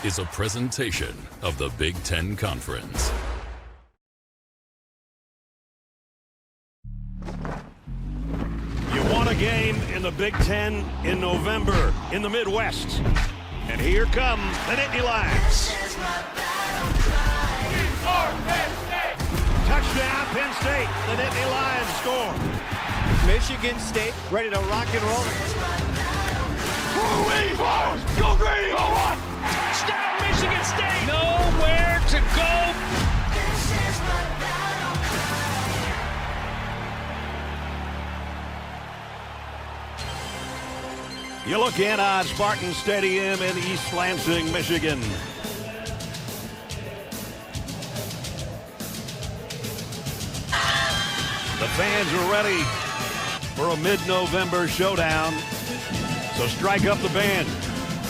is a presentation of the Big Ten Conference. You won a game in the Big Ten in November in the Midwest. And here come the Nittany Lions. Touchdown, Penn State. The Nittany Lions score. Michigan State ready to rock and roll. Go green! Go on! Touchdown, Michigan State! Nowhere to go. You look in on Spartan Stadium in East Lansing, Michigan. The fans are ready for a mid-November showdown. So strike up the band.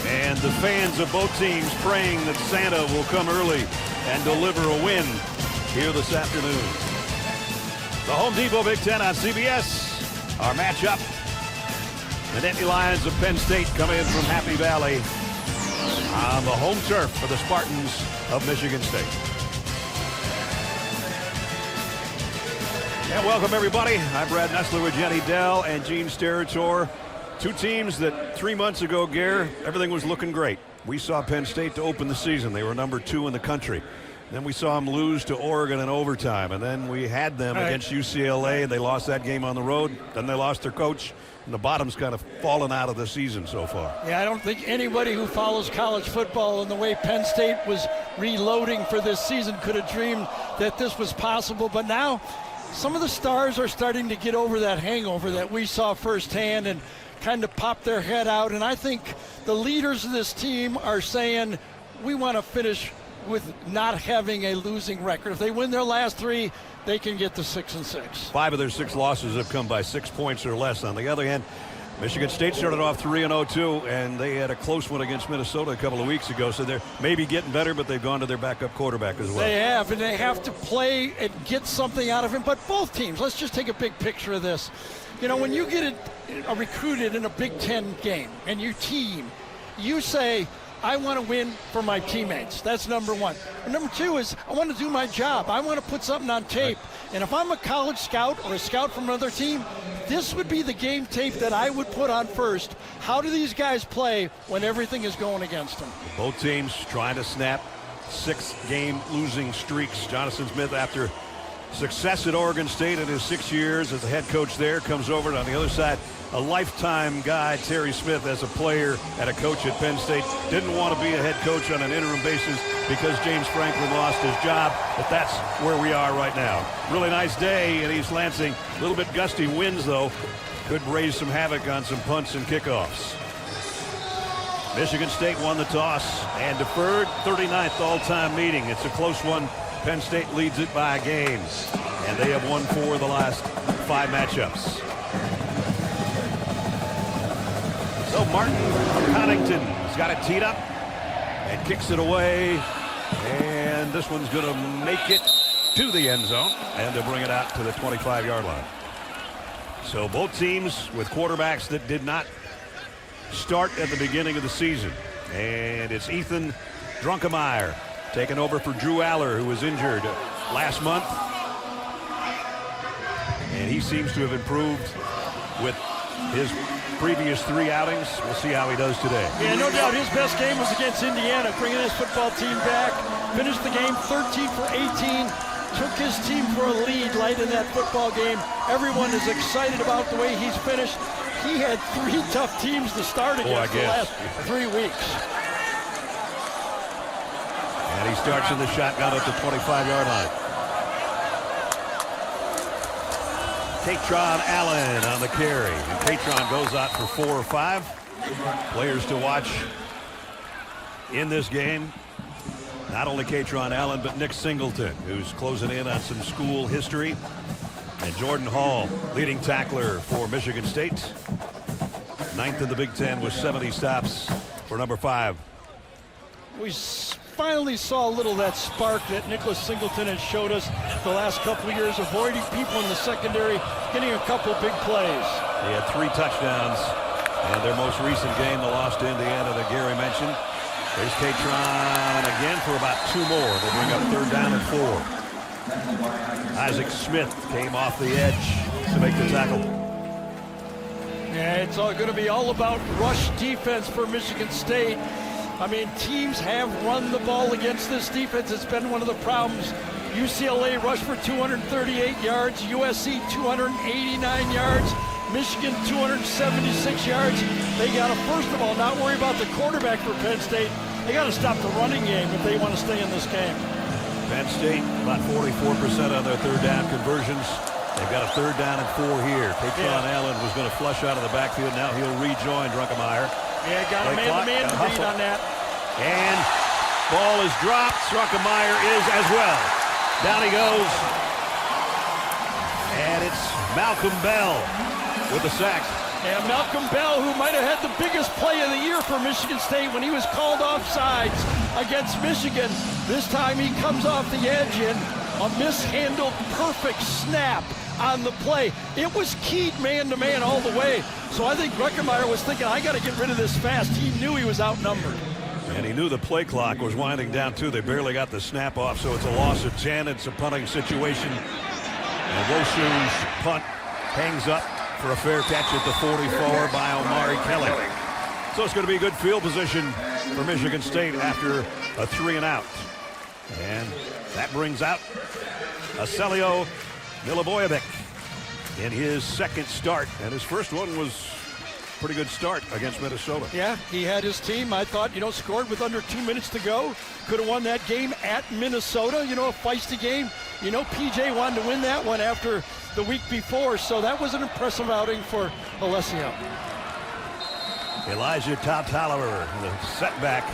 And the fans of both teams praying that Santa will come early and deliver a win here this afternoon. The Home Depot Big Ten on CBS. Our matchup. The Nittany Lions of Penn State come in from Happy Valley on the home turf for the Spartans of Michigan State. And welcome everybody. I'm Brad Nessler with Jenny Dell and Gene Steratore. Two teams that 3 months ago, Gare, everything was looking great. We saw Penn State to open the season. They were number 2 in the country. Then we saw them lose to Oregon in overtime. And then we had them against UCLA. They lost that game on the road. Then they lost their coach. And the bottom's kind of fallen out of the season so far. Yeah, I don't think anybody who follows college football and the way Penn State was reloading for this season could have dreamed that this was possible. But now some of the stars are starting to get over that hangover that we saw firsthand and kind of pop their head out. And I think the leaders of this team are saying we want to finish with not having a losing record. If they win their last 3, they can get to 6-6. 5 of their 6 losses have come by 6 points or less. On the other hand, Michigan State started off 3-0-2, and they had a close one against Minnesota a couple of weeks ago. So they're maybe getting better, but they've gone to their backup quarterback as well. They have, and they have to play and get something out of him. But both teams, let's just take a big picture of this. You know, when you get recruited in a Big Ten game and your team, you say, I want to win for my teammates. That's number one. And number 2 is I want to do my job. I want to put something on tape. And if I'm a college scout or a scout from another team, this would be the game tape that I would put on first. How do these guys play when everything is going against them? Both teams trying to snap 6-game losing streaks. Jonathan Smith, after success at Oregon State in his 6 years as the head coach there, comes over, and on the other side, a lifetime guy, Terry Smith, as a player and a coach at Penn State. Didn't want to be a head coach on an interim basis because James Franklin lost his job, but that's where we are right now. Really nice day in East Lansing. A little bit gusty winds, though. Could raise some havoc on some punts and kickoffs. Michigan State won the toss and deferred. 39th all-time meeting. It's a close one. Penn State leads it by a game, and they have won 4 of the last 5 matchups. So Martin Connington has got it teed up and kicks it away, and this one's going to make it to the end zone and to bring it out to the 25-yard line. So both teams with quarterbacks that did not start at the beginning of the season, and it's Ethan Drunkemeyer taking over for Drew Aller, who was injured last month. And he seems to have improved with his previous 3 outings. We'll see how he does today. Yeah, no doubt his best game was against Indiana, bringing his football team back. Finished the game 13 for 18. Took his team for a lead late in that football game. Everyone is excited about the way he's finished. He had 3 tough teams to start against the last 3 weeks. And he starts in the shotgun at the 25-yard line. Katron Allen on the carry. And Katron goes out for 4 or 5. Players to watch in this game. Not only Katron Allen, but Nick Singleton, who's closing in on some school history. And Jordan Hall, leading tackler for Michigan State. 9th in the Big Ten with 70 stops for number 5. We finally saw a little of that spark that Nicholas Singleton has showed us the last couple of years, avoiding people in the secondary, getting a couple big plays. He had 3 touchdowns, and their most recent game, the loss to Indiana that Gary mentioned. There's Catron again for about 2 more. They bring up 3rd down and 4. Isaac Smith came off the edge to make the tackle. Yeah, it's all going to be all about rush defense for Michigan State. I mean, teams have run the ball against this defense. It's been one of the problems. UCLA rushed for 238 yards, USC 289 yards, Michigan 276 yards. They got to, first of all, not worry about the quarterback for Penn State. They got to stop the running game if they want to stay in this game. Penn State, about 44% on their 3rd down conversions. They've got a 3rd down and 4 here. Catron Allen was going to flush out of the backfield. Now he'll rejoin Druckenmeier. Yeah, got a man-to-man read on that. And ball is dropped. Druckenmeier is as well. Down he goes. And it's Malcolm Bell with the sack. And Malcolm Bell, who might have had the biggest play of the year for Michigan State when he was called offsides against Michigan. This time he comes off the edge and a mishandled perfect snap on the play. It was keyed man-to-man all the way. So I think Druckenmeier was thinking, I got to get rid of this fast. He knew he was outnumbered. And he knew the play clock was winding down too. They barely got the snap off, so it's a loss of 10. It's a punting situation. And Wosu's punt hangs up for a fair catch at the 44 by Omari Kelly. So it's going to be good field position for Michigan State after a 3-and-out. And that brings out Aselio Milivojevic in his 2nd start. And his first one was a pretty good start against Minnesota. Yeah, he had his team, I thought, scored with under 2 minutes to go. Could have won that game at Minnesota, a feisty game. PJ wanted to win that one after the week before, so that was an impressive outing for Alessio. Elijah Toliver, the setback.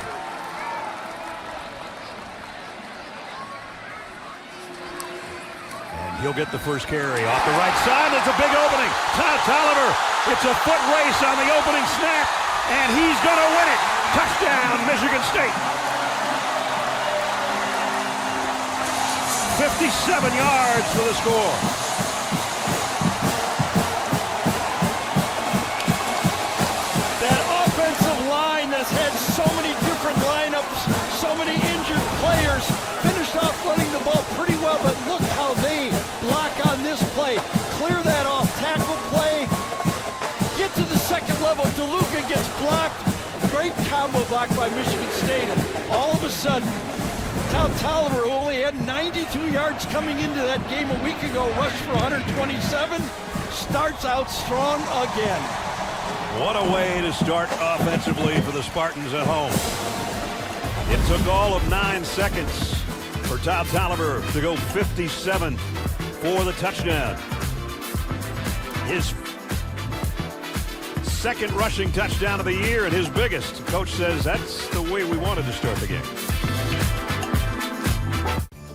And he'll get the first carry off the right side. There's a big opening. Toliver, it's a foot race on the opening snap, and he's going to win it. Touchdown, Michigan State. 57 yards for the score. That offensive line that's had so many different lineups, so many injured players, finished off running the ball pretty well, but look how they block on this play. Clear that off, tackle play, get to the 2nd level. DeLuca gets blocked. Great combo block by Michigan State, and all of a sudden, Toliver, who only had 92 yards coming into that game a week ago, rushed for 127, starts out strong again. What a way to start offensively for the Spartans at home. It took all of 9 seconds for Toliver to go 57 for the touchdown. His 2nd rushing touchdown of the year and his biggest. The coach says that's the way we wanted to start the game.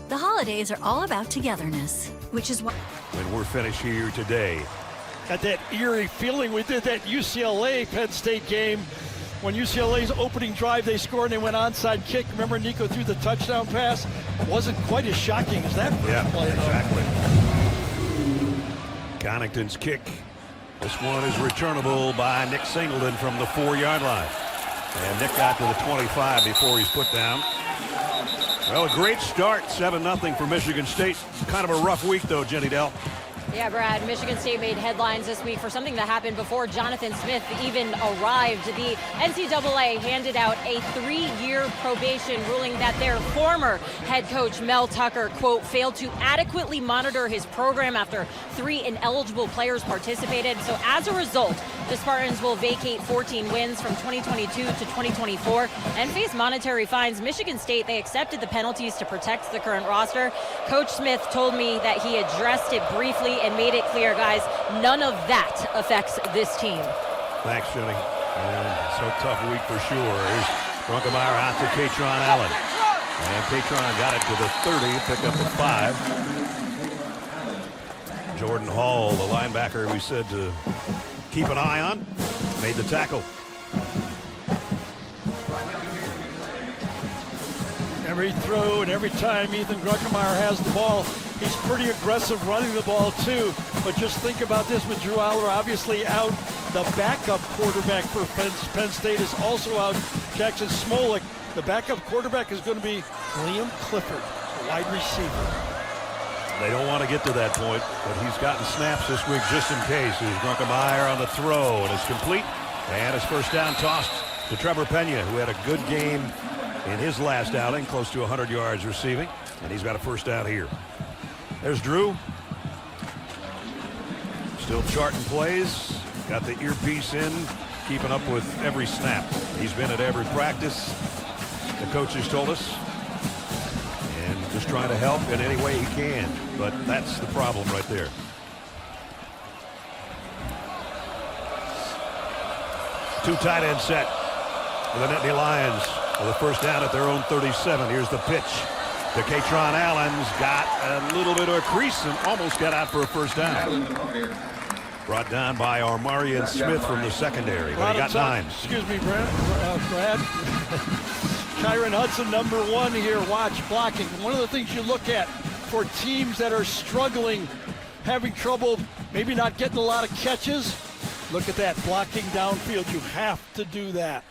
The holidays are all about togetherness, which is why When we're finished here today. Got that eerie feeling. We did that UCLA Penn State game. When UCLA's opening drive, they scored and they went onside kick. Remember Nico threw the touchdown pass? It wasn't quite as shocking as that first play. Exactly. Connington's kick. This one is returnable by Nick Singleton from the 4-yard line. And Nick got to the 25 before he's put down. Well, a great start, 7-0 for Michigan State. Kind of a rough week, though, Jenny Dell. Yeah, Brad, Michigan State made headlines this week for something that happened before Jonathan Smith even arrived. The NCAA handed out a 3-year probation, ruling that their former head coach, Mel Tucker, quote, failed to adequately monitor his program after 3 ineligible players participated. So as a result, the Spartans will vacate 14 wins from 2022 to 2024 and face monetary fines. Michigan State, they accepted the penalties to protect the current roster. Coach Smith told me that he addressed it briefly and made it clear, guys, none of that affects this team. Thanks, Jenny. So tough week for sure. Here's Druckenmeier out to Catron Allen. And Catron got it to the 30, picked up the 5. Jordan Hall, the linebacker we said to keep an eye on, made the tackle. Every throw and every time Ethan Druckenmeier has the ball, he's pretty aggressive running the ball too. But just think about this with Drew Aller obviously out. The backup quarterback for Penn State is also out. Jackson Smolik The backup quarterback is going to be Liam Clifford, wide receiver. They don't want to get to that point, but he's gotten snaps this week just in case. He's Drunkemeyer on the throw, and it's complete. And his first down tossed to Trevor Penn, who had a good game in his last outing, close to 100 yards receiving. And he's got a first down here. There's Drew. Still charting plays. Got the earpiece in, keeping up with every snap. He's been at every practice, the coaches told us. And just trying to help in any way he can. But that's the problem right there. Two tight end set for the Nittany Lions with a first down at their own 37. Here's the pitch to Katron Allen's got a little bit of a crease and almost got out for a first down. Brought down by Armarian Smith from the secondary, but he got 9. Excuse me, Brad. Kyron Hudson, number 1 here. Watch blocking. One of the things you look at for teams that are struggling, having trouble, maybe not getting a lot of catches. Look at that, blocking downfield. You have to do that.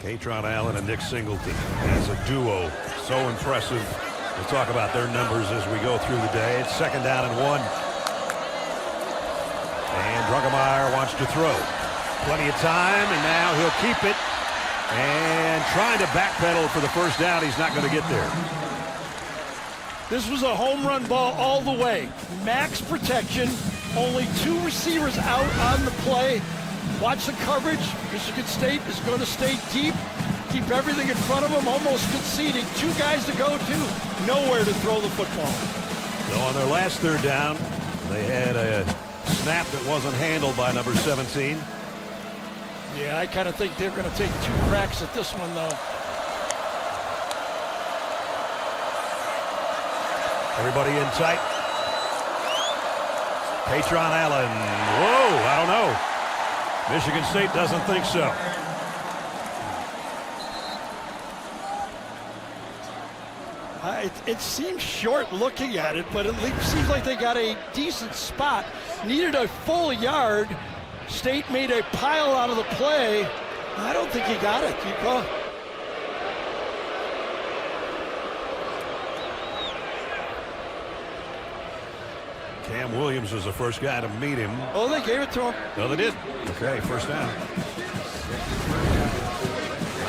Katron Allen and Nick Singleton as a duo. So impressive. We'll talk about their numbers as we go through the day. It's second down and 1. And Drunkemeyer wants to throw. Plenty of time, and now he'll keep it. And trying to backpedal for the first down. He's not going to get there. This was a home run ball all the way. Max protection. Only 2 receivers out on the play. Watch the coverage. Michigan State is going to stay deep. Keep everything in front of them, almost conceding. 2 guys to go to. Nowhere to throw the football. So on their last third down, they had a snap that wasn't handled by number 17. Yeah, I kind of think they're going to take 2 cracks at this one, though. Everybody in tight. Katron Allen. Whoa, I don't know. Michigan State doesn't think so. It seems short looking at it, but it seems like they got a decent spot. Needed a full yard. State made a pile out of the play. I don't think he got it. Cam Williams was the first guy to meet him. Oh, they gave it to him. No, they did. Okay, first down. I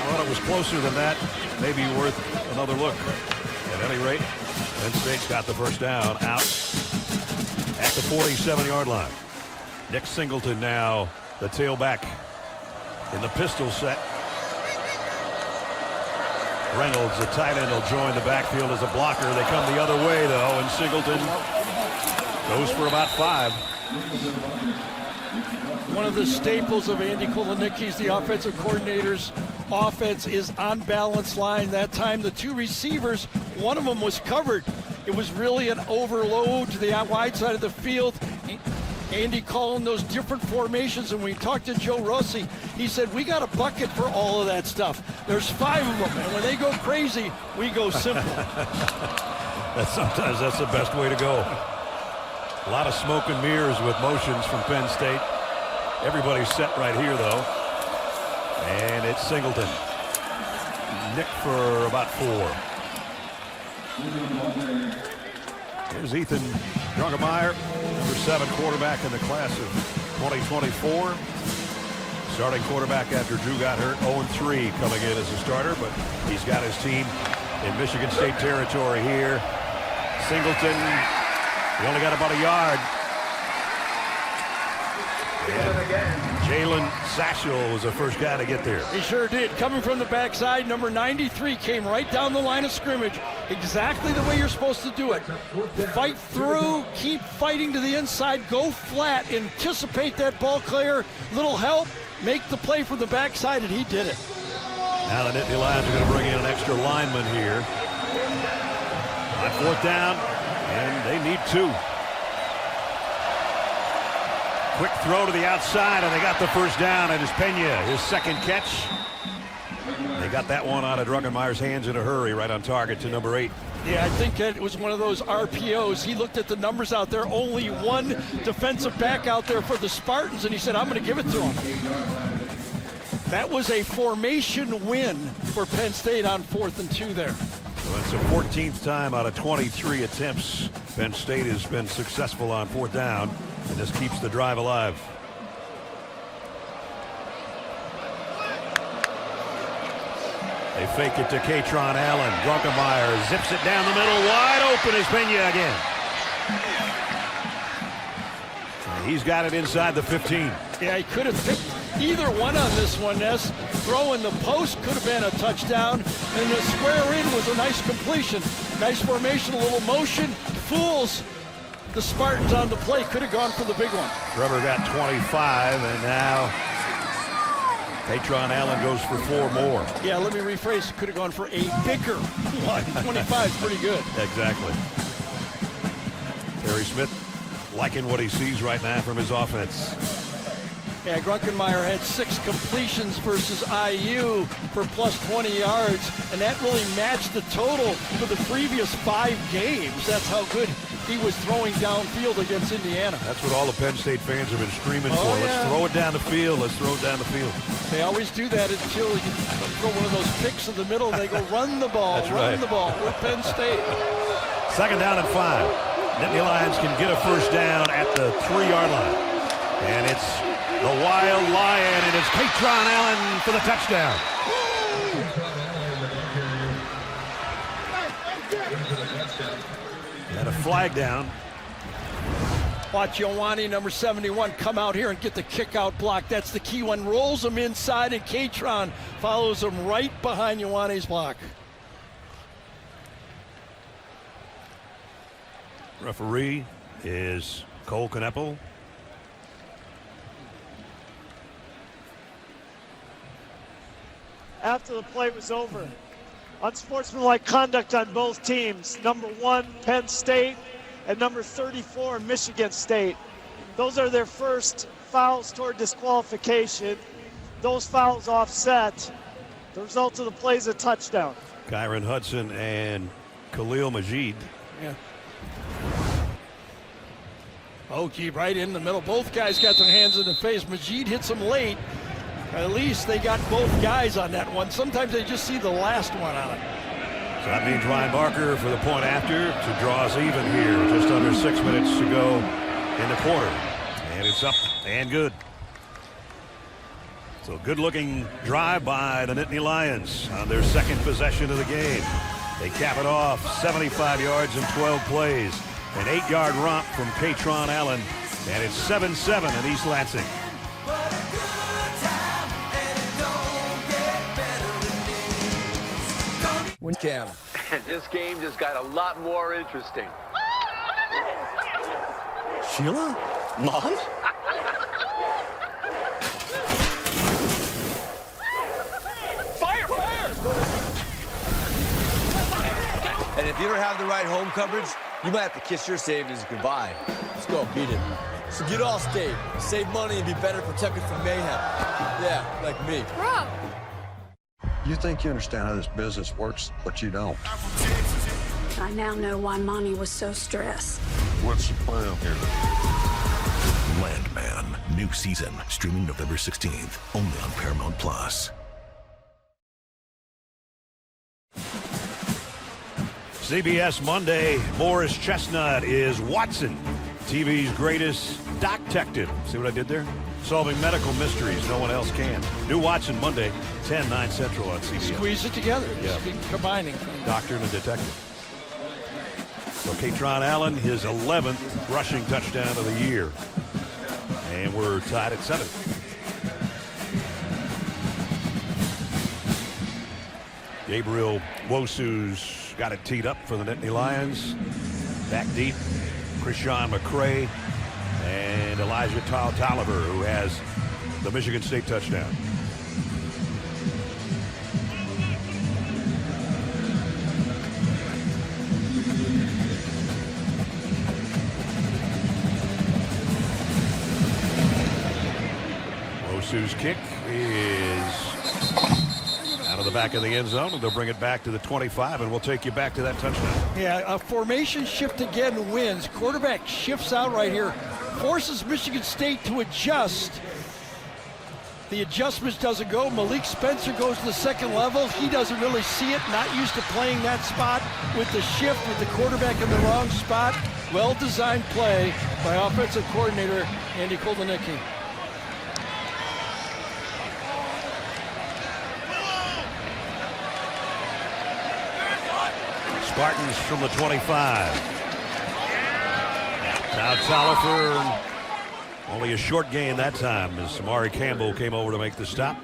thought it was closer than that. Maybe worth another look. At any rate, Penn State's got the first down out at the 47-yard line. Nick Singleton now the tailback in the pistol set. Reynolds, the tight end, will join the backfield as a blocker. They come the other way, though, and Singleton goes for about 5. One of the staples of Andy Kolonicki's, the offensive coordinator's offense, is on-balance line. That time, the 2 receivers, one of them was covered. It was really an overload to the wide side of the field. Andy calling those different formations, and when we talked to Joe Rossi, he said, we got a bucket for all of that stuff. There's 5 of them, and when they go crazy, we go simple. Sometimes that's the best way to go. A lot of smoke and mirrors with motions from Penn State. Everybody's set right here, though. And it's Singleton. Nick for about 4. Here's Ethan Drunkemeyer, number 7 quarterback in the class of 2024. Starting quarterback after Drew got hurt. 0-3 coming in as a starter, but he's got his team in Michigan State territory here. Singleton, he only got about a yard. Jalen Satchel was the first guy to get there. He sure did. Coming from the backside, number 93 came right down the line of scrimmage. Exactly the way you're supposed to do it. Fight through, keep fighting to the inside, go flat, anticipate that ball clear, little help, make the play from the backside, and he did it. Now the Nittany Lions are going to bring in an extra lineman here. On 4th down, and they need 2. Quick throw to the outside, and they got the first down. And it's Pena, his second catch. They got that one out of Drunkenmeyer's hands in a hurry, right on target to number 8. Yeah, I think that it was one of those RPOs. He looked at the numbers out there, only 1 defensive back out there for the Spartans, and he said, I'm going to give it to him. That was a formation win for Penn State on 4th and 2 there. Well, that's the 14th time out of 23 attempts Penn State has been successful on 4th down, and this keeps the drive alive. They fake it to Katron Allen. Drunkenmeyer zips it down the middle. Wide open is Pena again. And he's got it inside the 15. Yeah, he could have picked either one on this one, Ness. Throw in the post could have been a touchdown, and the square in was a nice completion. Nice formation, a little motion. Fools the Spartans on the play. Could have gone for the big one. Trevor got 25, and now Katron Allen goes for 4 more. Yeah, let me rephrase. Could have gone for a bigger one. 25 is pretty good. Exactly. Terry Smith liking what he sees right now from his offense. Yeah, Drunkenmeyer had 6 completions versus IU for plus 20 yards, and that really matched the total for the previous 5 games. That's how good he was throwing downfield against Indiana. That's what all the Penn State fans have been screaming for. Yeah. Let's throw it down the field. Let's throw it down the field. They always do that until you throw one of those picks in the middle, and they go, run the ball, That's run right. the ball. We're Penn State. 2nd down and 5. Nittany Lions can get a first down at the 3-yard line. And it's the Wild Lion, and it's Katron Allen for the touchdown. And a flag down. Watch Ioane, number 71, come out here and get the kick out block. That's the key one. Rolls him inside, and Katron follows him right behind Ioane's block. Referee is Cole Kneppel. After the play was over, unsportsmanlike conduct on both teams. Number 1, Penn State, and number 34, Michigan State. Those are their first fouls toward disqualification. Those fouls offset. The result of the play is a touchdown. Kyron Hudson and Khalil Majid. Yeah. Okie right in the middle. Both guys got their hands in the face. Majid hits him late. At least they got both guys on that one. Sometimes they just see the last one on it. So that means Ryan Barker for the point after to draw us even here. Just under 6 minutes to go in the quarter. And it's up and good. So good looking drive by the Nittany Lions on their 2nd possession of the game. They cap it off 75 yards in 12 plays. An 8-yard romp from Katron Allen. And it's 7-7 in East Lansing. Cam. This game just got a lot more interesting. Sheila? Mom? Fire! And if you don't have the right home coverage, you might have to kiss your savings goodbye. Let's go, beat it. So get Allstate, save money, and be better protected from mayhem. Yeah, like me. Bro! You think you understand how this business works, but you don't. I now know why Mommy was so stressed. What's the plan here? Landman, new season, streaming November 16th, only on Paramount Plus. CBS Monday, Morris Chestnut is Watson, TV's greatest doc-tective. See what I did there? Solving medical mysteries no one else can. New Watson Monday, 10, 9 Central on CBS. Squeeze it together. Yeah. Just combining. Doctor and a detective. So Katron Allen, his 11th rushing touchdown of the year. And we're tied at 7. Gabriel Wosu's got it teed up for the Nittany Lions. Back deep, Krishan McCray and Elijah Tolliver, who has the Michigan State touchdown. Wosu's kick is out of the back of the end zone, and they'll bring it back to the 25, and we'll take you back to that touchdown. Yeah, a formation shift again wins. Quarterback shifts out right here, forces Michigan State to adjust. The adjustments doesn't go. Malik Spencer goes to the second level. He doesn't really see it, not used to playing that spot with the shift, with the quarterback in the wrong spot. Well-designed play by offensive coordinator Andy Koldenicki. Spartans from the 25. Now Talifer, only a short gain that time as Amari Campbell came over to make the stop.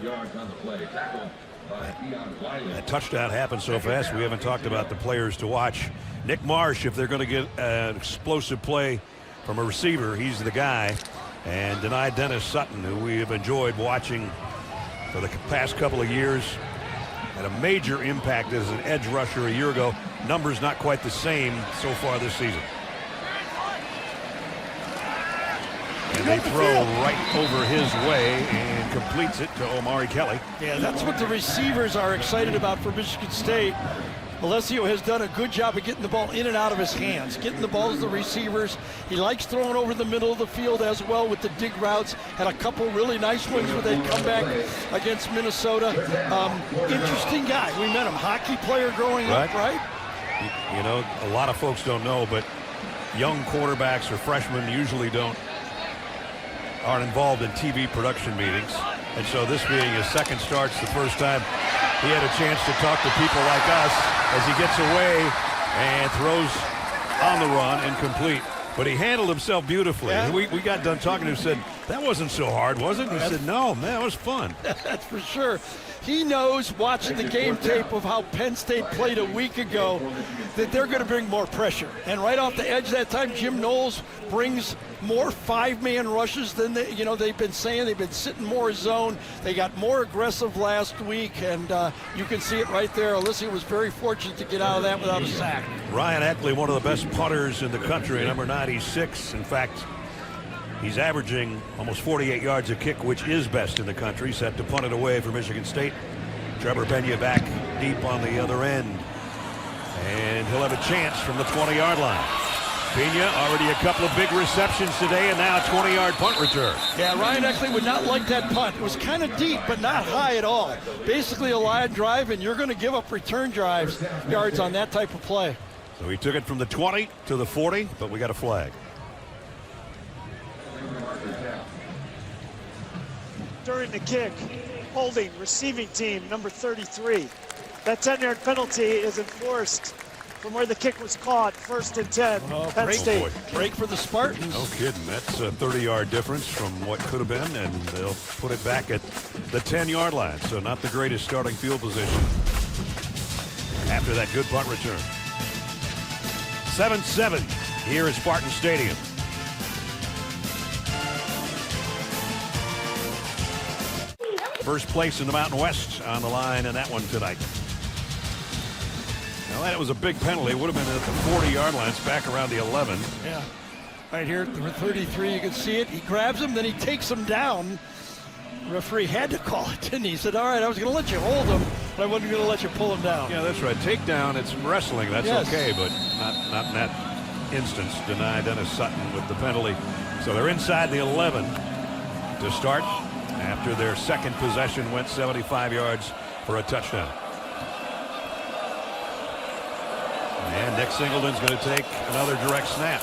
That touchdown happened so fast we haven't talked about the players to watch. Nick Marsh, if they're going to get an explosive play from a receiver, he's the guy. And Denai Dennis Sutton, who we have enjoyed watching for the past couple of years, had a major impact as an edge rusher a year ago. Numbers not quite the same so far this season. And they throw right over his way and completes it to Omari Kelly. Yeah, that's what the receivers are excited about for Michigan State. Alessio has done a good job of getting the ball in and out of his hands, getting the ball to the receivers. He likes throwing over the middle of the field as well with the dig routes. Had a couple really nice ones where they'd come back against Minnesota. Interesting guy. We met him, hockey player growing up, right? You know, a lot of folks don't know, but young quarterbacks or freshmen usually aren't involved in TV production meetings. And so this being his second start, the first time he had a chance to talk to people like us as he gets away and throws on the run and complete. But he handled himself beautifully. Yeah. We got done talking to him and said, that wasn't so hard, was it? And he said, no, man, it was fun. That's for sure. He knows, watching the game tape of how Penn State played a week ago, that they're going to bring more pressure. And right off the edge that time, Jim Knowles brings more five-man rushes than they've been saying. They've been sitting more zone. They got more aggressive last week, and you can see it right there. Alessio was very fortunate to get out of that without a sack. Ryan Eckley, one of the best punters in the country, number 96. In fact, he's averaging almost 48 yards a kick, which is best in the country. Set to punt it away for Michigan State. Trevor Pena back deep on the other end. And he'll have a chance from the 20-yard line. Pena already a couple of big receptions today, and now a 20-yard punt return. Yeah, Ryan Eckley would not like that punt. It was kind of deep, but not high at all. Basically a line drive, and you're going to give up return yards on that type of play. So he took it from the 20 to the 40, but we got a flag. During the kick, holding receiving team number 33. That 10-yard penalty is enforced from where the kick was caught, 1st and 10, Penn State. Break for the Spartans. No kidding. That's a 30-yard difference from what could have been, and they'll put it back at the 10-yard line. So not the greatest starting field position after that good punt return. 7-7 here at Spartan Stadium. First place in the Mountain West on the line in that one tonight. Now that was a big penalty. It would have been at the 40-yard line. It's back around the 11. Yeah, right here at the 33, you can see it. He grabs him, then he takes him down. The referee had to call it, didn't he? He said, all right, I was going to let you hold him, but I wasn't going to let you pull him down. Yeah, that's right. Takedown, it's wrestling. That's okay, but not in that instance. Denai Dennis Sutton with the penalty. So they're inside the 11 to start after their second possession went 75 yards for a touchdown. And Nick Singleton's going to take another direct snap.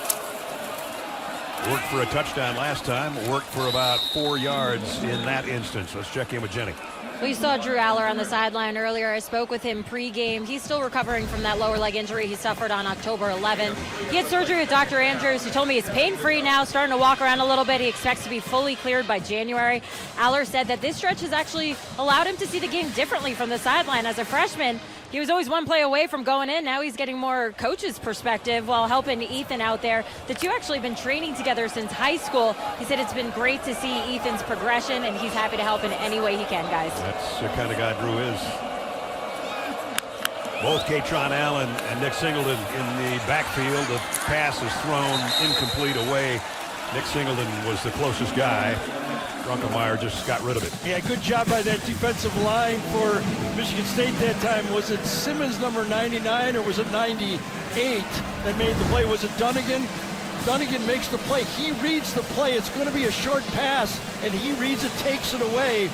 Worked for a touchdown last time, worked for about 4 yards in that instance. Let's check in with Jenny. We saw Drew Aller on the sideline earlier. I spoke with him pregame. He's still recovering from that lower leg injury he suffered on October 11th. He had surgery with Dr. Andrews, who told me he's pain-free now, starting to walk around a little bit. He expects to be fully cleared by January. Aller said that this stretch has actually allowed him to see the game differently from the sideline. As a freshman, he was always one play away from going in. Now he's getting more coach's perspective while helping Ethan out there. The two actually been training together since high school. He said it's been great to see Ethan's progression, and he's happy to help in any way he can, guys. That's the kind of guy Drew is. Both Katron Allen and Nick Singleton in the backfield. The pass is thrown incomplete away. Nick Singleton was the closest guy. Drunkemeyer just got rid of it. Yeah, good job by that defensive line for Michigan State that time. Was it Simmons, number 99, or was it 98 that made the play? Was it Dunnigan? Dunnigan makes the play. He reads the play. It's going to be a short pass, and he reads it, takes it away.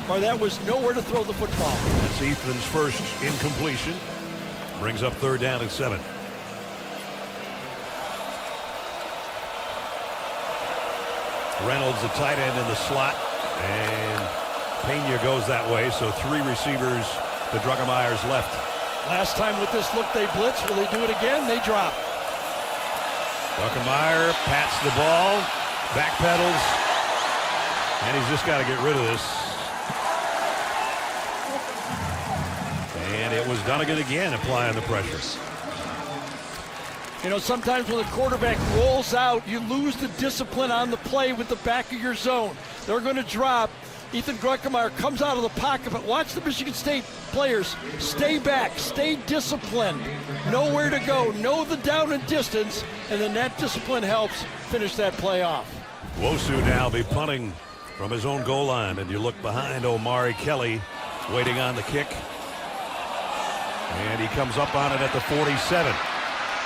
or that was nowhere to throw the football. That's Ethan's first incompletion. Brings up 3rd down and 7. Reynolds, the tight end in the slot, and Pena goes that way, so 3 receivers to Druckenmeyer's left. Last time with this look they blitz. Will they do it again? They drop. Druckenmeyer pats the ball, backpedals, and he's just got to get rid of this. And it was Dunnigan again applying the pressure. You know, sometimes when the quarterback rolls out, you lose the discipline on the play with the back of your zone. They're going to drop. Ethan Druckenmeyer comes out of the pocket, but watch the Michigan State players stay back, stay disciplined, know where to go, know the down and distance, and then that discipline helps finish that play off. Wosu now be punting from his own goal line, and you look behind Omari Kelly waiting on the kick, and he comes up on it at the 47.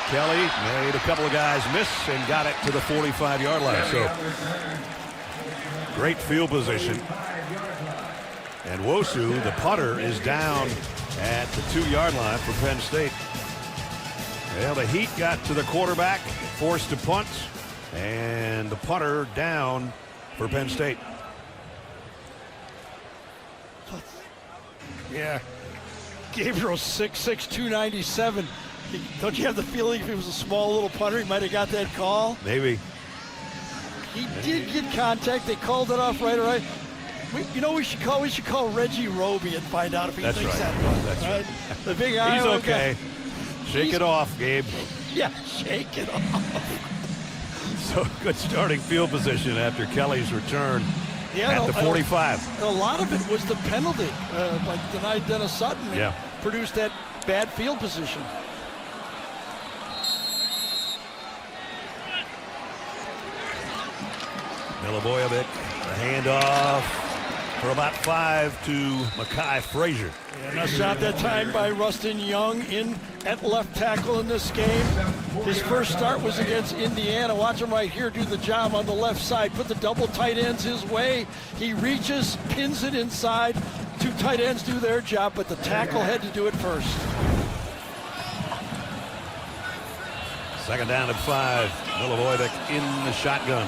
Kelly made a couple of guys miss and got it to the 45-yard line. So great field position. And Wosu, the punter, is down at the 2-yard line for Penn State. Well, the heat got to the quarterback, forced to punt, and the punter down for Penn State. Yeah. Gabriel 6'6", 297. Don't you have the feeling if he was a small little punter, he might have got that call? Maybe. He did get contact. They called it off right away. You know, we should call Reggie Roby and find out if he thinks that. That's right. The big He's Iowa okay. Shake it off, Gabe. Yeah, shake it off. So good starting field position after Kelly's return at the 45. A lot of it was the penalty, like denied Dennis Sutton. Yeah. Produced that bad field position. Milivojevic, the handoff for about 5 to Mekhi Frazier. And a shot that time by Rustin Young in at left tackle in this game. His first start was against Indiana. Watch him right here do the job on the left side. Put the double tight ends his way. He reaches, pins it inside. 2 tight ends do their job, but the tackle had to do it first. 2nd down and 5. Milivojevic in the shotgun.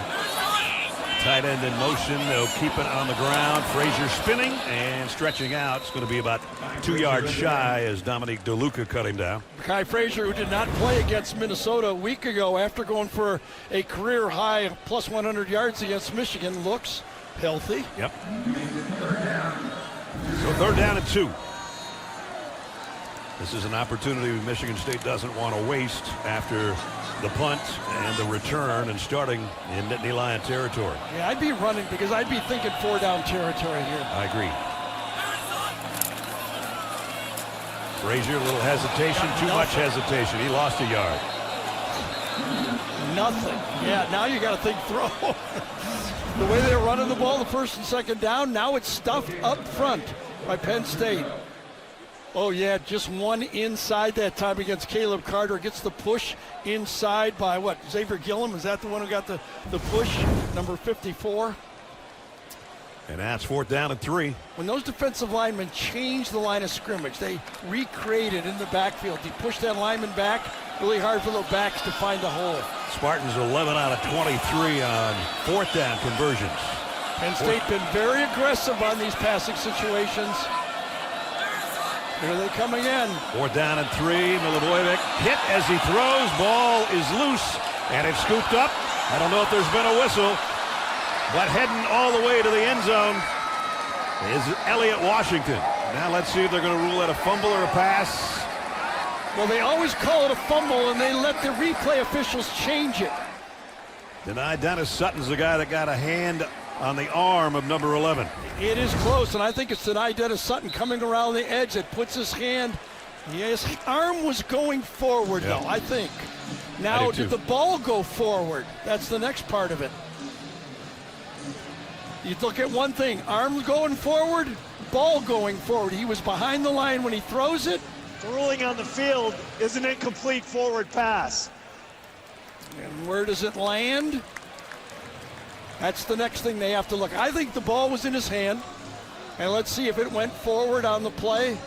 Tight end in motion. They'll keep it on the ground. Frazier spinning and stretching out. It's going to be about 2 yards shy as Dominique DeLuca cut him down. Mekhi Frazier, who did not play against Minnesota a week ago after going for a career high of plus 100 yards against Michigan, looks healthy. Yep. So 3rd down and 2. This is an opportunity Michigan State doesn't want to waste after the punt and the return and starting in Nittany Lion territory. Yeah, I'd be running because I'd be thinking 4-down territory here. I agree. Frazier, a little hesitation, too much hesitation. He lost a yard. Nothing. Yeah, now you got to think throw. The way they're running the ball, the 1st and 2nd down, now it's stuffed up front by Penn State. Oh, yeah, just one inside that time against Caleb Carter. Gets the push inside by what? Xavier Gillum? Is that the one who got the push? Number 54. And that's 4th down and 3. When those defensive linemen change the line of scrimmage, they recreate it in the backfield. You push that lineman back, really hard for the backs to find the hole. Spartans 11 out of 23 on 4th down conversions. Penn State been very aggressive on these passing situations. Here they come again. 4th down and 3. Milivojevic hit as he throws. Ball is loose, and it's scooped up. I don't know if there's been a whistle, but heading all the way to the end zone is Elliott Washington. Now let's see if they're going to rule it a fumble or a pass. Well, they always call it a fumble, and they let the replay officials change it. Denied Dennis Sutton's the guy that got a hand on the arm of number 11. It is close, and I think it's denied Dennis Sutton coming around the edge that puts his hand. His arm was going forward, though, I think. Now, did the ball go forward? That's the next part of it. You look at one thing, arms going forward, ball going forward. He was behind the line when he throws it. The ruling on the field is an incomplete forward pass. And where does it land? That's the next thing they have to look. I think the ball was in his hand. And let's see if it went forward on the play.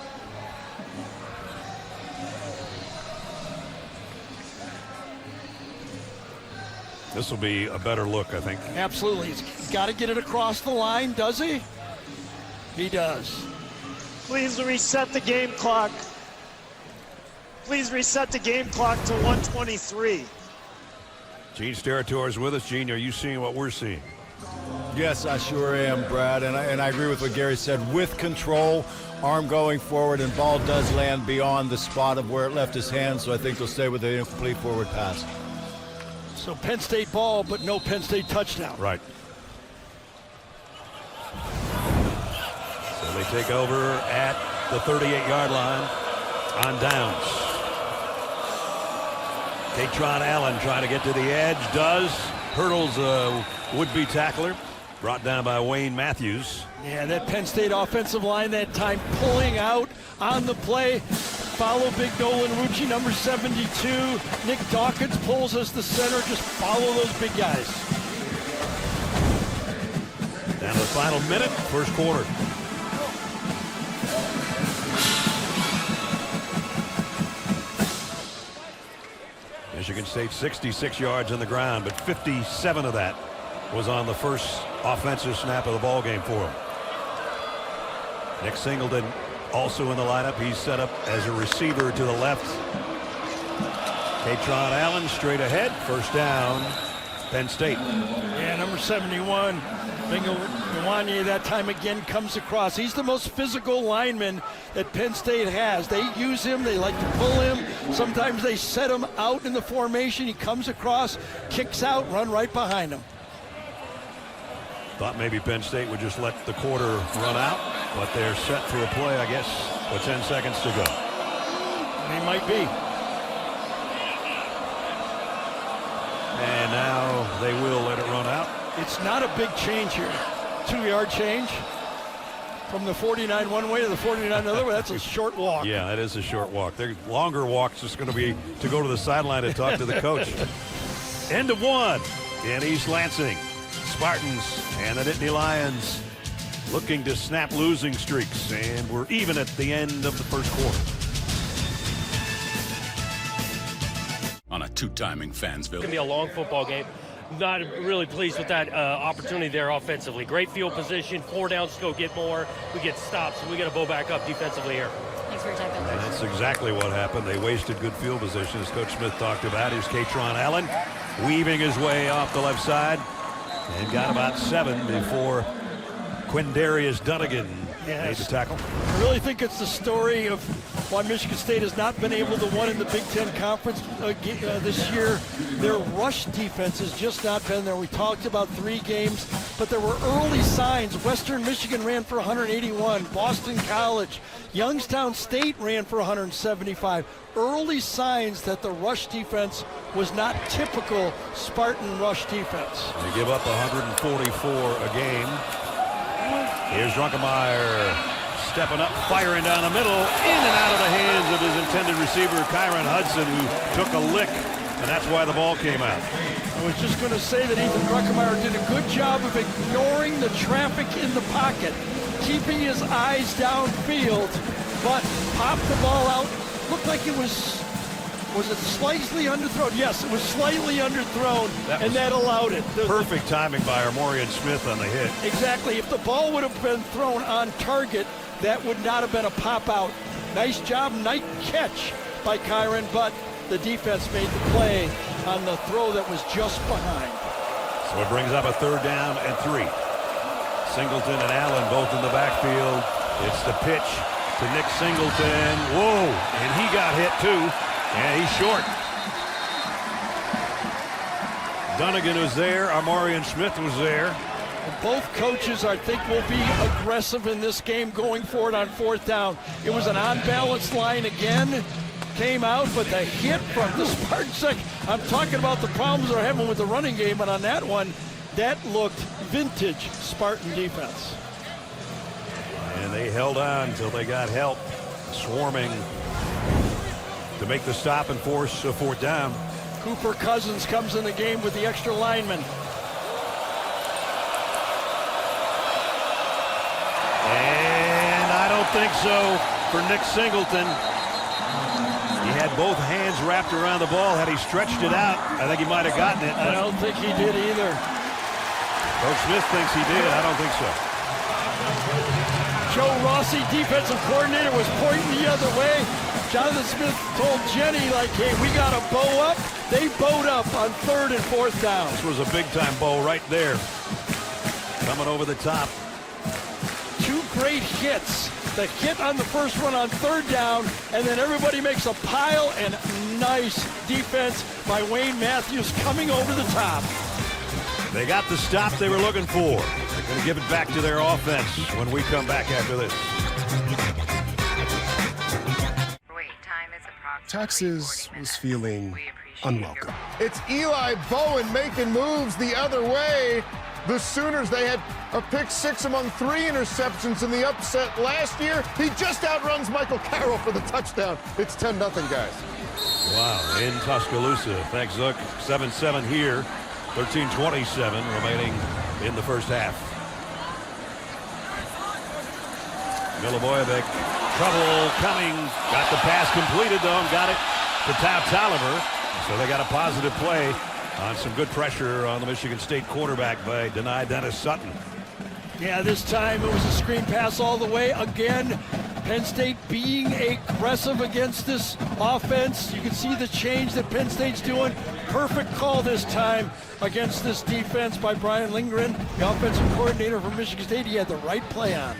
This will be a better look, I think. Absolutely. He's got to get it across the line, does he? He does. Please reset the game clock. Please reset the game clock to 1:23. Gene Steratore is with us. Gene, are you seeing what we're seeing? Yes, I sure am, Brad, and I agree with what Gary said. With control, arm going forward, and ball does land beyond the spot of where it left his hand, so I think they'll stay with the incomplete forward pass. So Penn State ball, but no Penn State touchdown. Right. So they take over at the 38-yard line on downs. Katron Allen trying to get to the edge, does. Hurdles a would-be tackler, brought down by Wayne Matthews. Yeah, that Penn State offensive line that time pulling out on the play. Follow big Nolan Rucci, number 72. Nick Dawkins pulls us the center. Just follow those big guys. Down to the final minute, first quarter. Michigan State 66 yards on the ground, but 57 of that was on the first offensive snap of the ball game for him. Nick Singleton also in the lineup. He's set up as a receiver to the left. Katron Allen straight ahead. First down, Penn State. Yeah, number 71. Bingo Nwanye that time again comes across. He's the most physical lineman that Penn State has. They use him. They like to pull him. Sometimes they set him out in the formation. He comes across, kicks out, run right behind him. Thought maybe Penn State would just let the quarter run out, but they're set for a play, I guess, with 10 seconds to go. They might be. And now they will let it run out. It's not a big change here. 2-yard change from the 49 one way to the 49 another way. That's a short walk. Yeah, that is a short walk. Their longer walk's just going to be to go to the sideline and talk to the coach. End of one in East Lansing. Spartans and the Nittany Lions looking to snap losing streaks, and we're even at the end of the first quarter. On a two-timing Fansville. It's going to be a long football game. Not really pleased with that opportunity there offensively. Great field position, 4 downs to go get more. We get stops, and we got to bow back up defensively here. Thanks for your time, Ben. That's exactly what happened. They wasted good field position, as Coach Smith talked about. Here's Katron Allen weaving his way off the left side and got about 7 before Quindarius Dunnigan made the tackle. I really think it's the story of why Michigan State has not been able to win in the Big Ten Conference this year. Their rush defense has just not been there. We talked about 3 games, but there were early signs. Western Michigan ran for 181. Boston College, Youngstown State ran for 175. Early signs that the rush defense was not typical Spartan rush defense. They give up 144 a game. Here's Drunkemeyer stepping up, firing down the middle, in and out of the hands of his intended receiver, Kyron Hudson, who took a lick, and that's why the ball came out. I was just going to say that Ethan Drunkemeyer did a good job of ignoring the traffic in the pocket, keeping his eyes downfield, but popped the ball out. Looked like it was it slightly underthrown? Yes, it was slightly underthrown, and that allowed it. Perfect timing by Armorian Smith on the hit. Exactly. If the ball would have been thrown on target, that would not have been a pop-out. Nice job, nice catch by Kyron, but the defense made the play on the throw that was just behind. So it brings up a 3rd down and 3. Singleton and Allen both in the backfield. It's the pitch to Nick Singleton. Whoa, and he got hit too. And he's short. Dunnigan was there. Armorian Smith was there. Both coaches, I think, will be aggressive in this game going forward on 4th down. It was an unbalanced line again. Came out, but the hit from the Spartans. I'm talking about the problems they're having with the running game, and on that one, that looked vintage Spartan defense. And they held on until they got help, swarming to make the stop and force a 4th down. Cooper Cousins comes in the game with the extra lineman. And think so for Nick Singleton. He had both hands wrapped around the ball. Had he stretched it out, I think he might have gotten it. I don't think he did either. Coach Smith thinks he did. I don't think so. Joe Rossi, defensive coordinator, was pointing the other way. Jonathan Smith told Jenny, like, hey, we got to bow up. They bowed up on 3rd and 4th down. This was a big-time bow right there. Coming over the top. 2 great hits. The hit on the first one on 3rd down, and then everybody makes a pile, and nice defense by Wayne Matthews coming over the top. They got the stop they were looking for. They're going to give it back to their offense when we come back after this. Texas was feeling unwelcome. It's Eli Bowen making moves the other way. The Sooners, they had a pick 6 among 3 interceptions in the upset last year. He just outruns Michael Carroll for the touchdown. It's 10-0, guys. Wow, in Tuscaloosa. Thanks, Zook. 7-7 here. 13:27 remaining in the first half. Milivojevic, trouble coming. Got the pass completed, though, and got it to Taliver. So they got a positive play on some good pressure on the Michigan State quarterback by denied Dennis Sutton. Yeah, this time it was a screen pass all the way. Again, Penn State being aggressive against this offense. You can see the change that Penn State's doing. Perfect call this time against this defense by Brian Lindgren, the offensive coordinator for Michigan State. He had the right play on.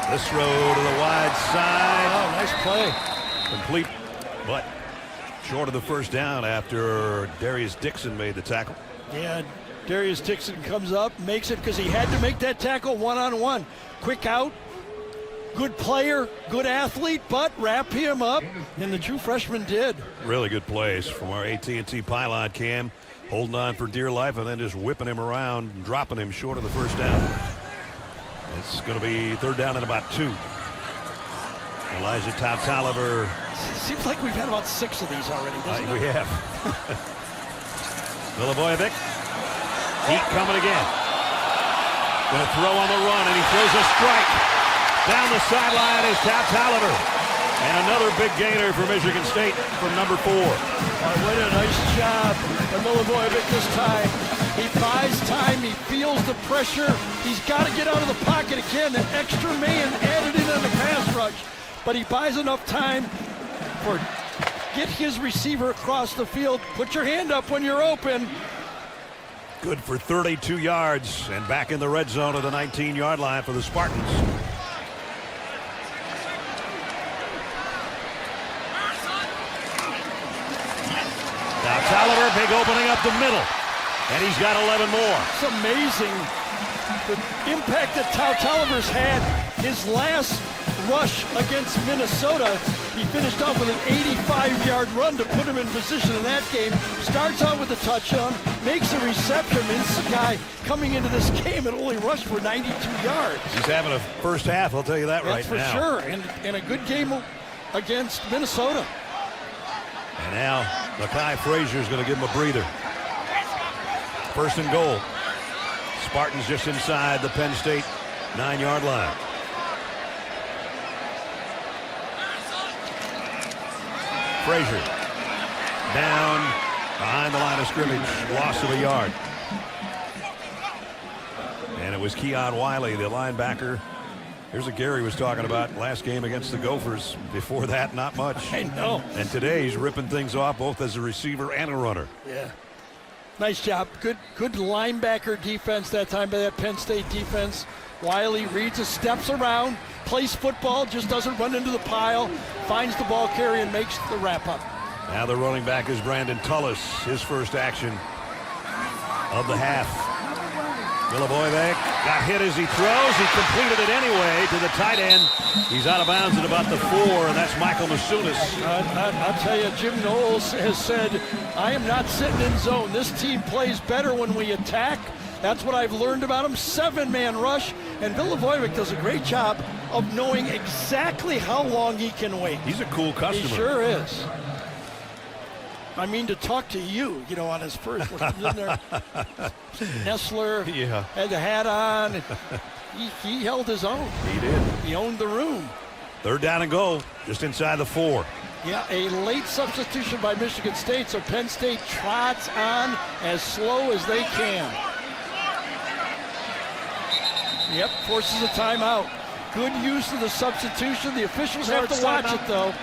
This throw to the wide side. Oh, nice play. Complete, but short of the first down after Darius Dixon made the tackle. Yeah, Darius Dixon comes up, makes it because he had to make that tackle one-on-one. Quick out, good player, good athlete, but wrap him up, and the true freshman did. Really good plays from our AT&T pylon cam, holding on for dear life and then just whipping him around and dropping him short of the first down. It's going to be 3rd down and about 2. Elijah Taliver. Seems like we've had about 6 of these already, doesn't it? We have. Milivojevic. Heat coming again. Going to throw on the run, and he throws a strike. Down the sideline is Taliver. And another big gainer for Michigan State from number 4. What a nice job by Milivojevic this time. He buys time, he feels the pressure. He's got to get out of the pocket again. An extra man added in on the pass rush. But he buys enough time for get his receiver across the field. Put your hand up when you're open. Good for 32 yards and back in the red zone at the 19-yard line for the Spartans. Now Taliver, big opening up the middle. And he's got 11 more. It's amazing the impact that Taliver's had. His last rush against Minnesota, he finished off with an 85-yard run to put him in position in that game. Starts out with a touchdown, makes a reception. This guy coming into this game and only rushed for 92 yards. He's having a first half, I'll tell you that That's right now. for sure, and a good game against Minnesota. And now Mekhi Frazier's going to give him a breather. 1st and goal. Spartans just inside the Penn State 9-yard line. Frazier down behind the line of scrimmage, loss of a yard. And it was Keon Wiley, the linebacker. Here's what Gary was talking about last game against the Gophers. Before that, not much. I know. And today he's ripping things off both as a receiver and a runner. Yeah. Nice job. Good linebacker defense that time by that Penn State defense. Wiley reads his steps around, plays football, just doesn't run into the pile, finds the ball carrier and makes the wrap up. Now the running back is Brandon Tullis, his first action of the half. Milivojevic got hit as he throws. He completed it anyway to the tight end. He's out of bounds at about the 4, and that's Michael Masunis. I'll tell you, Jim Knowles has said, I am not sitting in zone. This team plays better when we attack. That's what I've learned about him. 7-man rush, and Milivojevic does a great job of knowing exactly how long he can wait. He's a cool customer. He sure is. I mean, to talk to you, on his first. In there. Nestler had the hat on. He held his own. He did. He owned the room. 3rd down and goal, just inside the 4. Yeah, a late substitution by Michigan State, so Penn State trots on as slow as they can. Yep, forces a timeout. Good use of the substitution. The officials have to watch it, though.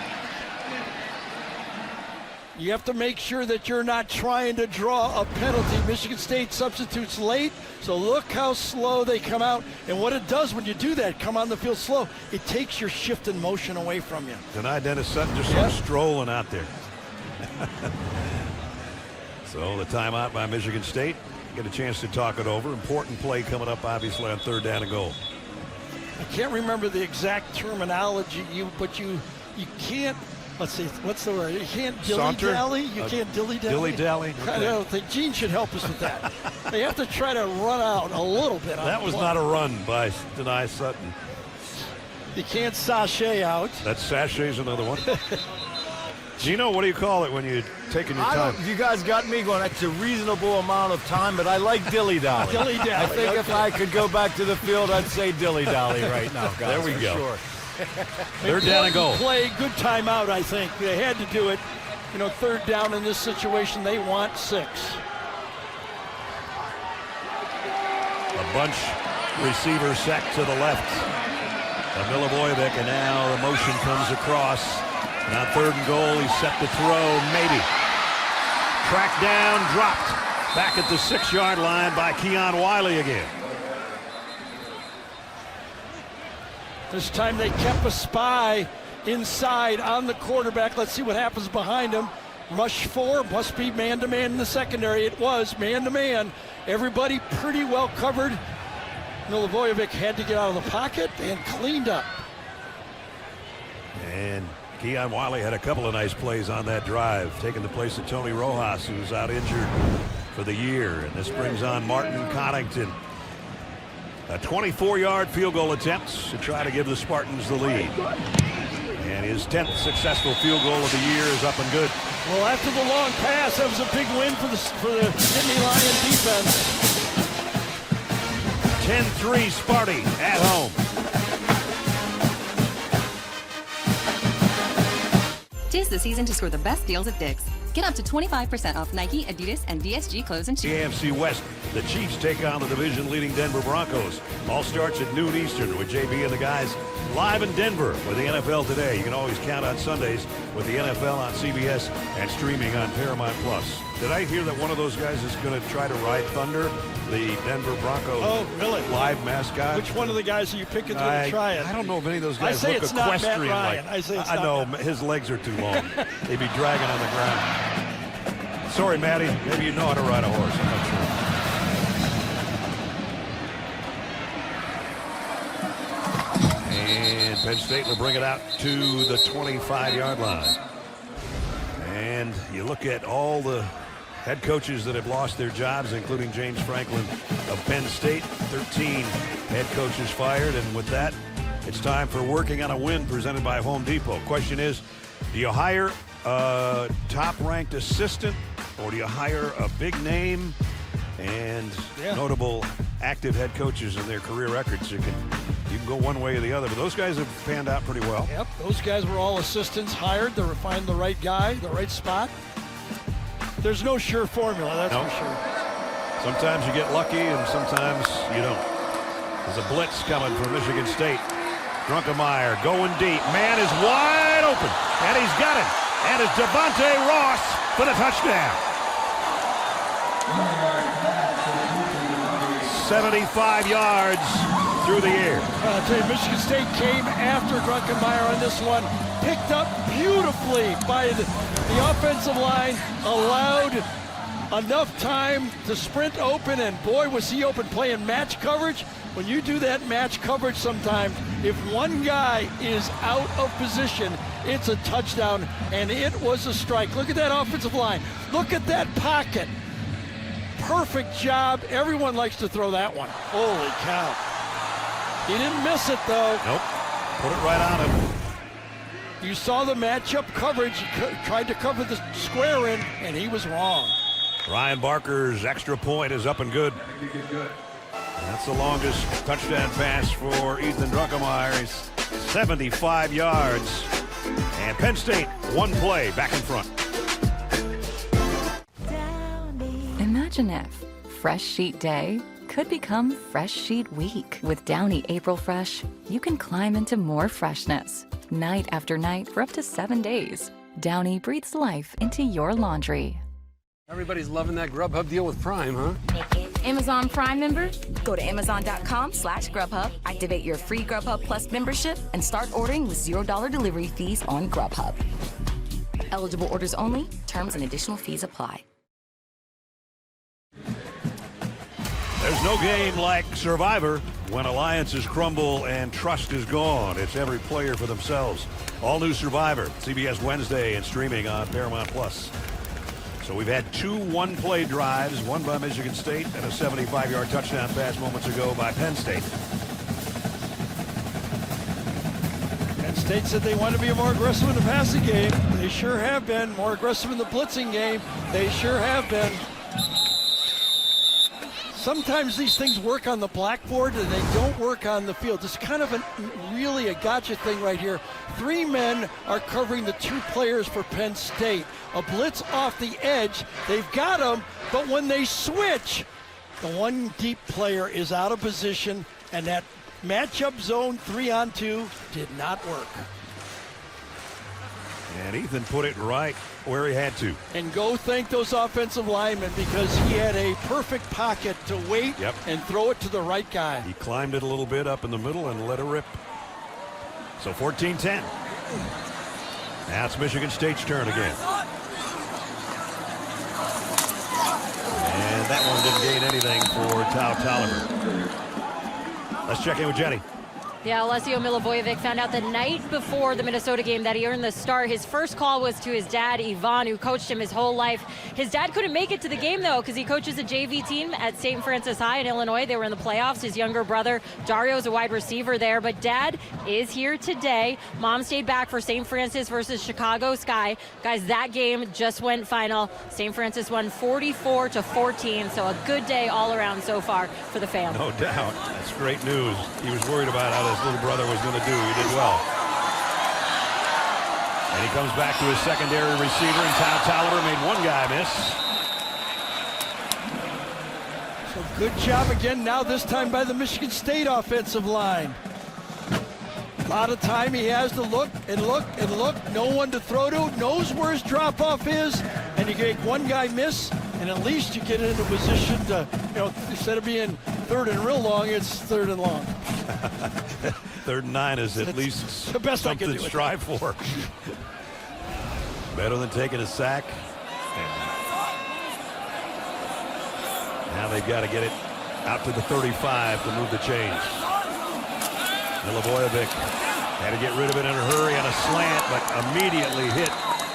You have to make sure that you're not trying to draw a penalty. Michigan State substitutes late, so look how slow they come out. And what it does when you do that, come on the field slow, it takes your shift in motion away from you. Denied Dennis Sutton just sort of strolling out there. So the timeout by Michigan State. Get a chance to talk it over. Important play coming up, obviously, on 3rd down and goal. I can't remember the exact terminology, but you can't. Let's see, what's the word? You can't dilly-dally? You can't dilly-dally? Dilly-dally? Okay. I don't think Gene should help us with that. They have to try to run out a little bit. That was not a run by Denai Sutton. You can't sashay out. That sashay's another one. Gino, what do you call it when you're taking your time? You guys got me going, that's a reasonable amount of time, but I like dilly-dally. Dilly-dally. I think if I could go back to the field, I'd say dilly-dally right now, guys. There we go. Sure. 3rd down and goal. Play, good timeout, I think. They had to do it. 3rd down in this situation, they want 6. A bunch receiver set to the left of Milivojevic, and now the motion comes across. Now 3rd and goal, he's set to throw, maybe. Tracked down, dropped. Back at the 6-yard line by Keon Wiley again. This time they kept a spy inside on the quarterback. Let's see what happens behind him. Rush 4, must be man-to-man in the secondary. It was man-to-man. Everybody pretty well covered. Milivojevic had to get out of the pocket and cleaned up. And Keon Wiley had a couple of nice plays on that drive, taking the place of Tony Rojas, who was out injured for the year. And this brings on Martin Connington. A 24-yard field goal attempt to try to give the Spartans the lead. And his 10th successful field goal of the year is up and good. Well, after the long pass, that was a big win for the Nittany Lion defense. 10-3 Sparty at home. Tis the season to score the best deals at Dick's. Get up to 25% off Nike, Adidas, and DSG clothes and shoes. The AFC West, the Chiefs take on the division-leading Denver Broncos. All starts at noon Eastern with JB and the guys live in Denver with the NFL Today. You can always count on Sundays with the NFL on CBS and streaming on Paramount+. Did I hear that one of those guys is going to try to ride Thunder, the Denver Broncos live mascot? Which one of the guys are you picking to try it? I don't know if any of those guys look equestrian. Not Matt Ryan. I say it's I know not his legs are too long. They'd be dragging on the ground. Sorry, Matty. Maybe you know how to ride a horse. I'm not sure. And Penn State will bring it out to the 25-yard line. And you look at all the head coaches that have lost their jobs, including James Franklin of Penn State. 13 head coaches fired. And with that, it's time for Working on a Win presented by Home Depot. Question is, do you hire a top-ranked assistant, or do you hire a big name and notable active head coaches in their career records? You can go one way or the other, but those guys have panned out pretty well. Yep, those guys were all assistants hired to find the right guy, the right spot. There's no sure formula, that's for sure. Sometimes you get lucky and sometimes you don't. There's a blitz coming from Michigan State. Drunkemeyer going deep. Man is wide open, and he's got it. And it's Devontae Ross for the touchdown. 75 yards through the air. I'll tell you, Michigan State came after Drunkemeyer on this one. Picked up beautifully by the offensive line. Allowed enough time to sprint open, and boy, was he open playing match coverage. When you do that match coverage sometimes, if one guy is out of position, it's a touchdown, and it was a strike. Look at that offensive line. Look at that pocket. Perfect job. Everyone likes to throw that one. Holy cow. He didn't miss it, though. Nope. Put it right on him. You saw the matchup coverage. He tried to cover the square in, and he was wrong. Ryan Barker's extra point is up and good. That's the longest touchdown pass for Ethan Druckemeyer. He's 75 yards. And Penn State, one play back in front. Imagine if Fresh Sheet Day could become Fresh Sheet Week. With Downy April Fresh, you can climb into more freshness, night after night for up to 7 days. Downy breathes life into your laundry. Everybody's loving that Grubhub deal with Prime, huh? Amazon Prime members, go to Amazon.com/Grubhub, activate your free Grubhub Plus membership, and start ordering with $0 delivery fees on Grubhub. Eligible orders only. Terms and additional fees apply. There's no game like Survivor when alliances crumble and trust is gone. It's every player for themselves. All new Survivor, CBS Wednesday and streaming on Paramount Plus. So we've had 2 one-play drives, one by Michigan State and a 75-yard touchdown pass moments ago by Penn State. Penn State said they want to be more aggressive in the passing game. They sure have been. More aggressive in the blitzing game. They sure have been. Sometimes these things work on the blackboard and they don't work on the field. It's kind of really a gotcha thing right here. 3 men are covering the 2 players for Penn State. A blitz off the edge. They've got them, but when they switch, the one deep player is out of position, and that matchup zone 3-on-2 did not work. And Ethan put it right where he had to. And go thank those offensive linemen, because he had a perfect pocket to wait and throw it to the right guy. He climbed it a little bit up in the middle and let it rip. So 14-10. Now it's Michigan State's turn again. And that one didn't gain anything for Tao Tolliver. Let's check in with Jenny. Yeah, Alessio Milivojevic found out the night before the Minnesota game that he earned the start. His first call was to his dad, Ivan, who coached him his whole life. His dad couldn't make it to the game, though, because he coaches a JV team at St. Francis High in Illinois. They were in the playoffs. His younger brother, Dario's a wide receiver there. But Dad is here today. Mom stayed back for St. Francis versus Chicago Sky. Guys, that game just went final. St. Francis won 44-14, so a good day all around so far for the fans. No doubt. That's great news. He was worried about how his little brother was going to do. He did well. And he comes back to his secondary receiver, and Tao Tolliver made one guy miss. So good job again now, this time by the Michigan State offensive line. A lot of time he has to look and look and look. No one to throw to, knows where his drop-off is, and you make one guy miss, and at least you get into a position to, instead of being 3rd and real long, it's 3rd and long. 3rd and 9 is at least the best something I can to do strive for. Better than taking a sack. Now they've got to get it out to the 35 to move the chains. Milivojevic had to get rid of it in a hurry on a slant, but immediately hit.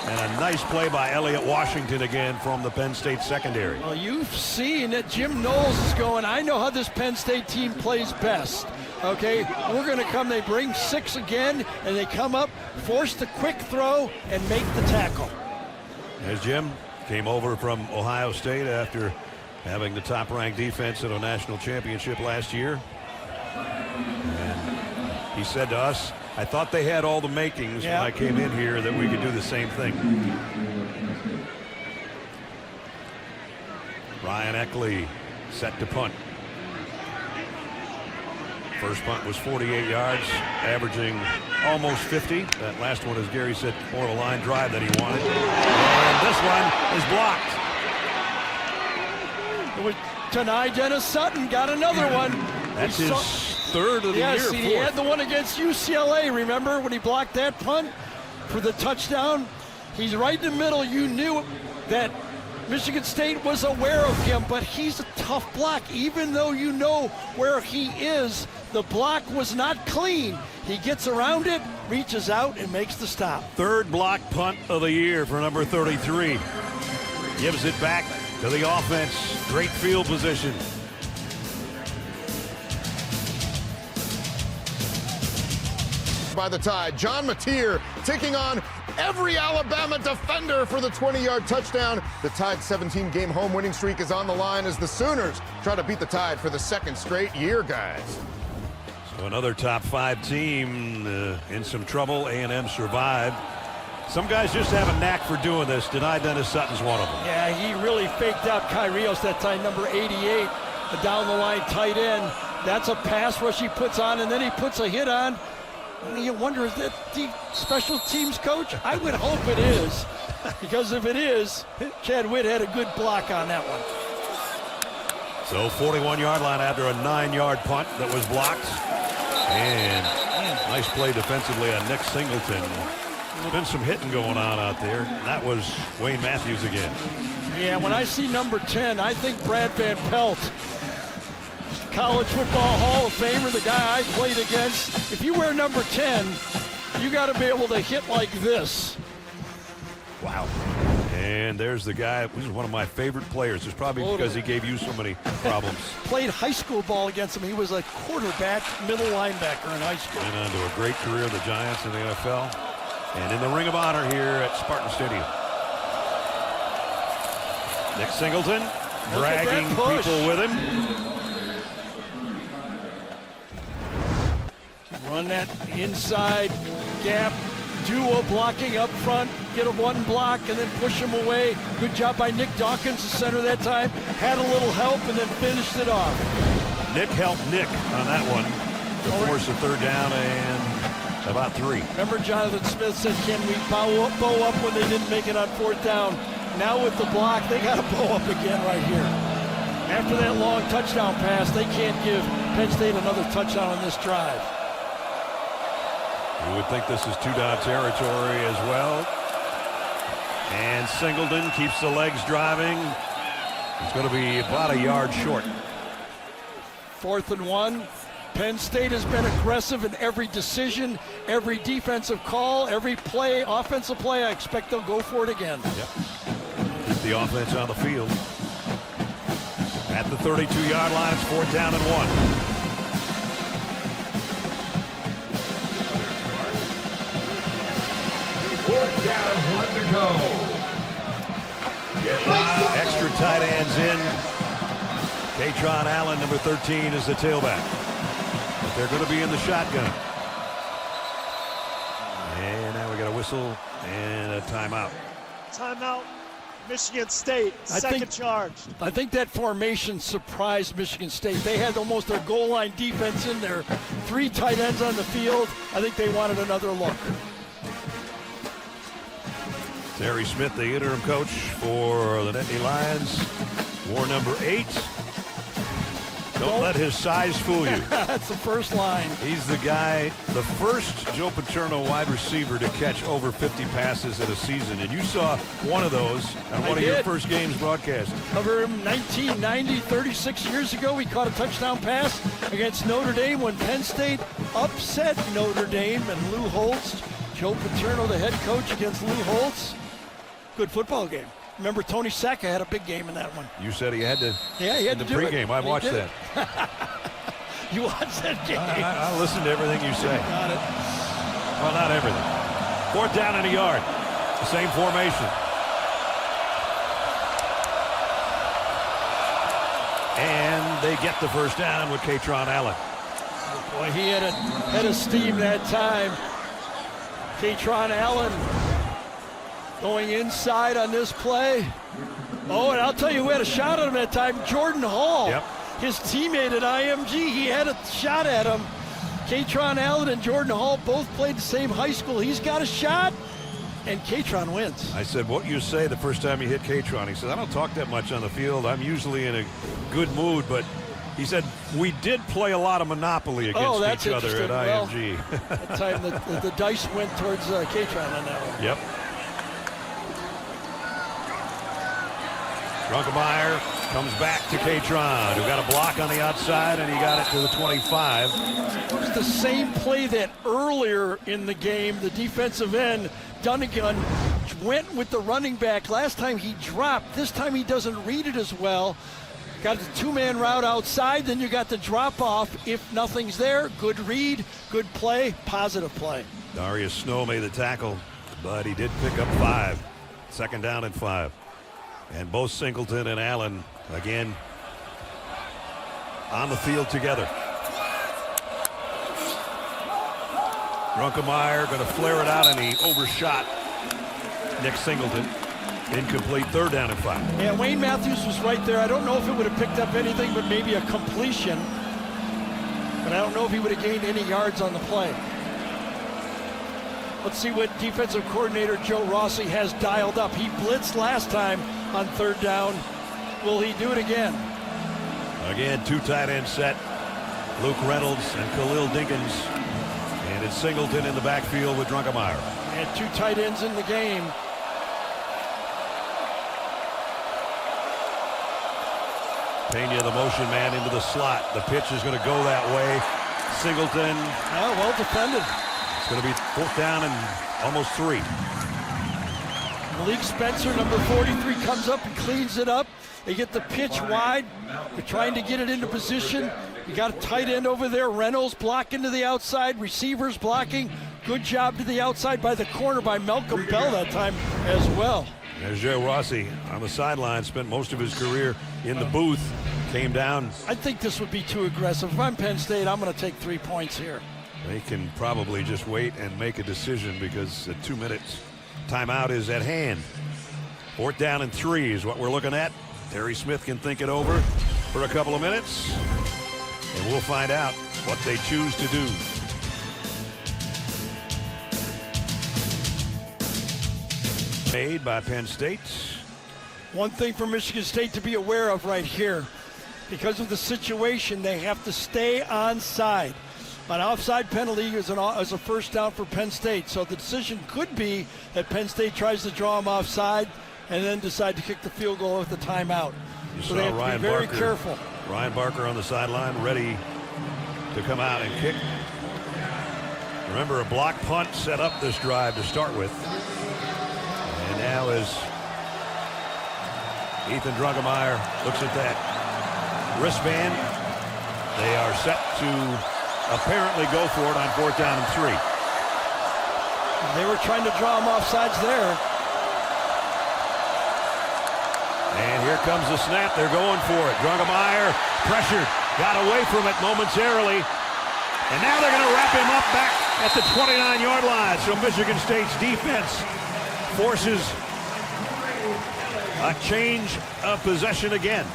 And a nice play by Elliott Washington again from the Penn State secondary. Well, you've seen that Jim Knowles is going, I know how this Penn State team plays best. Okay, we're going to come, they bring 6 again, and they come up, force the quick throw, and make the tackle. As Jim came over from Ohio State after having the top-ranked defense at a national championship last year. And he said to us, I thought they had all the makings when I came in here that we could do the same thing. Ryan Eckley set to punt. First punt was 48 yards, averaging almost 50. That last one, as Gary said, more of a line drive than he wanted. And this one is blocked. It was Tanai Dennis Sutton got another one. That's his 3rd of the year. Yes, he had the one against UCLA, remember, when he blocked that punt for the touchdown? He's right in the middle. You knew that Michigan State was aware of him, but he's a tough block. Even though you know where he is, the block was not clean. He gets around it, reaches out, and makes the stop. 3rd block punt of the year for number 33. Gives it back to the offense. Great field position. by the Tide. John Mateer taking on every Alabama defender for the 20-yard touchdown. The Tide's 17-game home winning streak is on the line as the Sooners try to beat the Tide for the second straight year, guys. So another top 5 team in some trouble. A&M survived. Some guys just have a knack for doing this. Deni Dennis Sutton's one of them. Yeah, he really faked out Kyrios that time, number 88, a down-the-line tight end. That's a pass rush he puts on, and then he puts a hit on. And you wonder, is that the special teams coach? I would hope it is, because if it is, Chad Witt had a good block on that one. So 41-yard line after a 9-yard punt that was blocked. And nice play defensively on Nick Singleton. There's been some hitting going on out there. That was Wayne Matthews again. Yeah, when I see number 10, I think Brad Van Pelt, college football Hall of Famer, the guy I played against. If you wear number 10, you got to be able to hit like this. Wow. And there's the guy who's one of my favorite players. It's probably because he gave you so many problems. Played high school ball against him. He was a quarterback, middle linebacker in high school. Went on to a great career, the Giants in the NFL. And in the Ring of Honor here at Spartan Stadium. Nick Singleton dragging people with him. Run that inside gap. Duo blocking up front. Get a one block and then push him away. Good job by Nick Dawkins, the center that time. Had a little help and then finished it off. Nick helped Nick on that one to force a third down and about 3. Remember Jonathan Smith said, can we bow up when they didn't make it on 4th down? Now with the block, they got to bow up again right here. After that long touchdown pass, they can't give Penn State another touchdown on this drive. You would think this is 2-down territory as well. And Singleton keeps the legs driving. It's going to be about a yard short. 4th and 1. Penn State has been aggressive in every decision, every defensive call, every play, offensive play. I expect they'll go for it again. Yep. Keep the offense on the field. At the 32-yard line, it's 4th down and 1. Fourth down, 1 to go. Extra tight ends in. Katron Allen, number 13, is the tailback. But they're going to be in the shotgun. And now we got a whistle and a timeout. Timeout. Michigan State, second charge. I think that formation surprised Michigan State. They had almost their goal line defense in there. 3 tight ends on the field. I think they wanted another look. Terry Smith, the interim coach for the Nittany Lions, wore number 8. Don't let his size fool you. That's the first line. He's the guy, the first Joe Paterno wide receiver to catch over 50 passes in a season. And you saw one of those on one of your first games broadcast. Cover him 1990, 36 years ago. He caught a touchdown pass against Notre Dame when Penn State upset Notre Dame and Lou Holtz. Joe Paterno, the head coach, against Lou Holtz. Good football game. Remember, Tony Sacca had a big game in that one. You said he had to. Yeah, he had in to the do pregame. it. I watched that. You watched that game. I listened to everything you say. Got it. Well, not everything. 4th down and a yard. The same formation. And they get the first down with Katron Allen. Boy, he had a head of steam that time. Katron Allen going inside on this play. Oh, and I'll tell you who had a shot at him that time, Jordan Hall. Yep. His teammate at IMG, he had a shot at him. Katron Allen and Jordan Hall both played the same high school. He's got a shot, and Katron wins. I said, what you say the first time you hit Katron? He said, I don't talk that much on the field. I'm usually in a good mood, but he said, we did play a lot of Monopoly against each other at IMG. Well, that time the dice went towards Katron on that one. Yep. Drunkemeyer comes back to Katron, who got a block on the outside, and he got it to the 25. It was the same play that earlier in the game, the defensive end, Dunnigan, went with the running back. Last time he dropped. This time he doesn't read it as well. got the two-man route outside, then you got the drop-off. If nothing's there, good read, good play, positive play. Darius Snow made the tackle, but he did pick up 5. Second down and 5. And both Singleton and Allen, again, on the field together. Drunkemeyer going to flare it out, and he overshot Nick Singleton. Incomplete, 3rd down and 5. Yeah, Wayne Matthews was right there. I don't know if it would have picked up anything but maybe a completion. But I don't know if he would have gained any yards on the play. Let's see what defensive coordinator Joe Rossi has dialed up. He blitzed last time on 3rd down. Will he do it again? Again, 2 tight end set. Luke Reynolds and Khalil Dinkins. And it's Singleton in the backfield with Drunkemeyer. And 2 tight ends in the game. Pena, the motion man, into the slot. The pitch is going to go that way. Singleton. Well defended. It's going to be 4th down and almost 3. Malik Spencer, number 43, comes up and cleans it up. They get the pitch wide. They're trying to get it into position. You got a tight end over there. Reynolds blocking to the outside. Receivers blocking. Good job to the outside by the corner by Malcolm Bell that time as well. There's Joe Rossi on the sideline. Spent most of his career in the booth. Came down. I think this would be too aggressive. If I'm Penn State, I'm going to take 3 points here. They can probably just wait and make a decision because the 2 minutes timeout is at hand. 4th down and 3 is what we're looking at. Terry Smith can think it over for a couple of minutes, and we'll find out what they choose to do. Made by Penn State. One thing for Michigan State to be aware of right here, because of the situation, they have to stay onside. An offside penalty is a 1st down for Penn State, so the decision could be that Penn State tries to draw them offside and then decide to kick the field goal with the timeout. So they have to be very careful. Ryan Barker on the sideline, ready to come out and kick. Remember, a block punt set up this drive to start with. And now as Ethan Drunkemeyer looks at that wristband, they are set to apparently go for it on 4th down and 3. They were trying to draw him offsides there. And here comes the snap. They're going for it. Drunkemeyer pressured, got away from it momentarily. And now they're going to wrap him up back at the 29-yard line. So Michigan State's defense forces a change of possession again.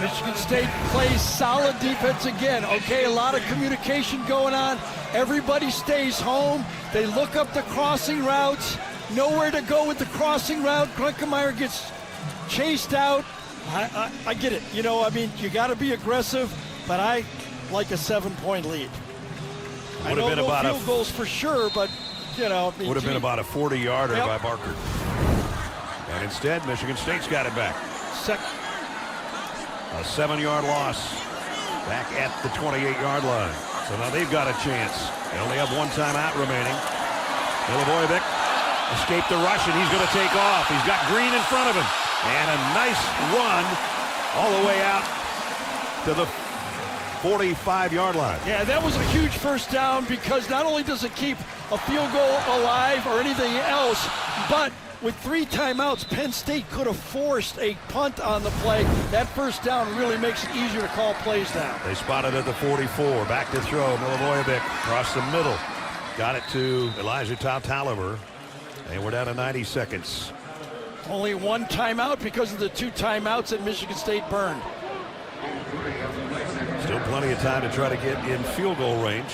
Michigan State plays solid defense again. Okay, a lot of communication going on. Everybody stays home. They look up the crossing routes. Nowhere to go with the crossing route. Drunkemeyer gets chased out. I get it. You know, I mean, you got to be aggressive, but I like a 7-point lead. I don't know field goals for sure, but, you know. I mean, would have been about a 40-yarder by Barker. And instead, Michigan State's got it back. A 7-yard loss back at the 28-yard line. So now they've got a chance. They only have 1 timeout remaining. Milivojevic escaped the rush, and he's going to take off. He's got Green in front of him. And a nice run all the way out to the 45-yard line. Yeah, that was a huge 1st down because not only does it keep a field goal alive or anything else, but with 3 timeouts, Penn State could have forced a punt on the play. That 1st down really makes it easier to call plays down. They spotted at the 44. Back to throw. Milivojevic across the middle. Got it to Elijah Tautaliver. And we're down to 90 seconds. Only 1 timeout because of the 2 timeouts that Michigan State burned. Still plenty of time to try to get in field goal range.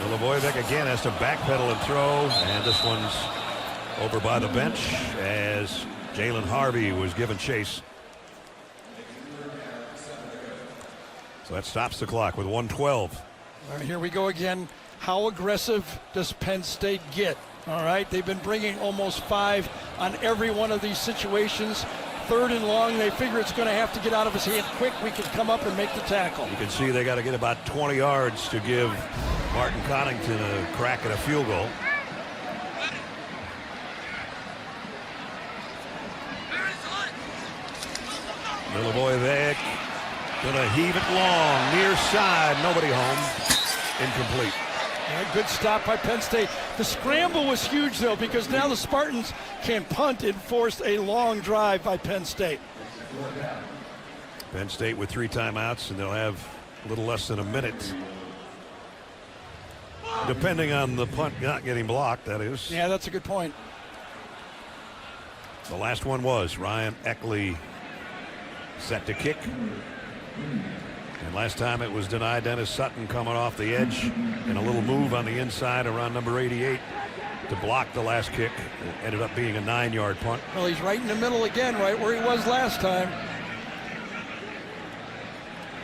Milivojevic again has to backpedal and throw, and this one's over by the bench as Jalen Harvey was given chase. So that stops the clock with 1:12. All right, here we go again. How aggressive does Penn State get? All right, they've been bringing almost 5 on every one of these situations. 3rd and long, they figure it's going to have to get out of his hand quick. We can come up and make the tackle. You can see they got to get about 20 yards to give Martin Connington a crack at a field goal. Milivojevic gonna heave it long, near side, nobody home, incomplete. Yeah, good stop by Penn State. The scramble was huge, though, because now the Spartans can punt and force a long drive by Penn State. Penn State with 3 timeouts, and they'll have a little less than a minute. Depending on the punt not getting blocked, that is. Yeah, that's a good point. The last one was Ryan Eckley set to kick. And last time it was denied. Dennis Sutton coming off the edge and a little move on the inside around number 88 to block the last kick. It ended up being a 9-yard punt. Well, he's right in the middle again, right where he was last time.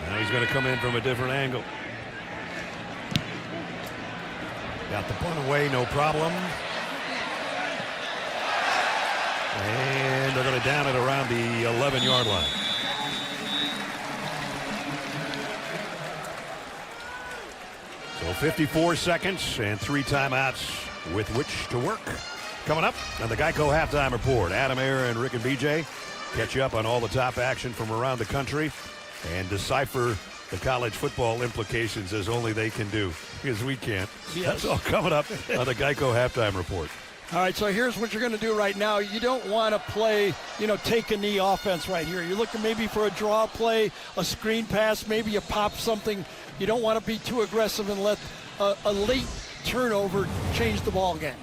Now he's going to come in from a different angle. Got the punt away, no problem. And they're going to down it around the 11-yard line. So 54 seconds and 3 timeouts with which to work. Coming up on the Geico Halftime Report, Adam, Aaron, Rick, and BJ catch you up on all the top action from around the country and decipher the college football implications as only they can do, because we can't. Yes. That's all coming up on the Geico Halftime Report. All right, so here's what you're going to do right now. You don't want to play, take a knee offense right here. You're looking maybe for a draw play, a screen pass, maybe you pop something. You don't want to be too aggressive and let a late turnover change the ball game.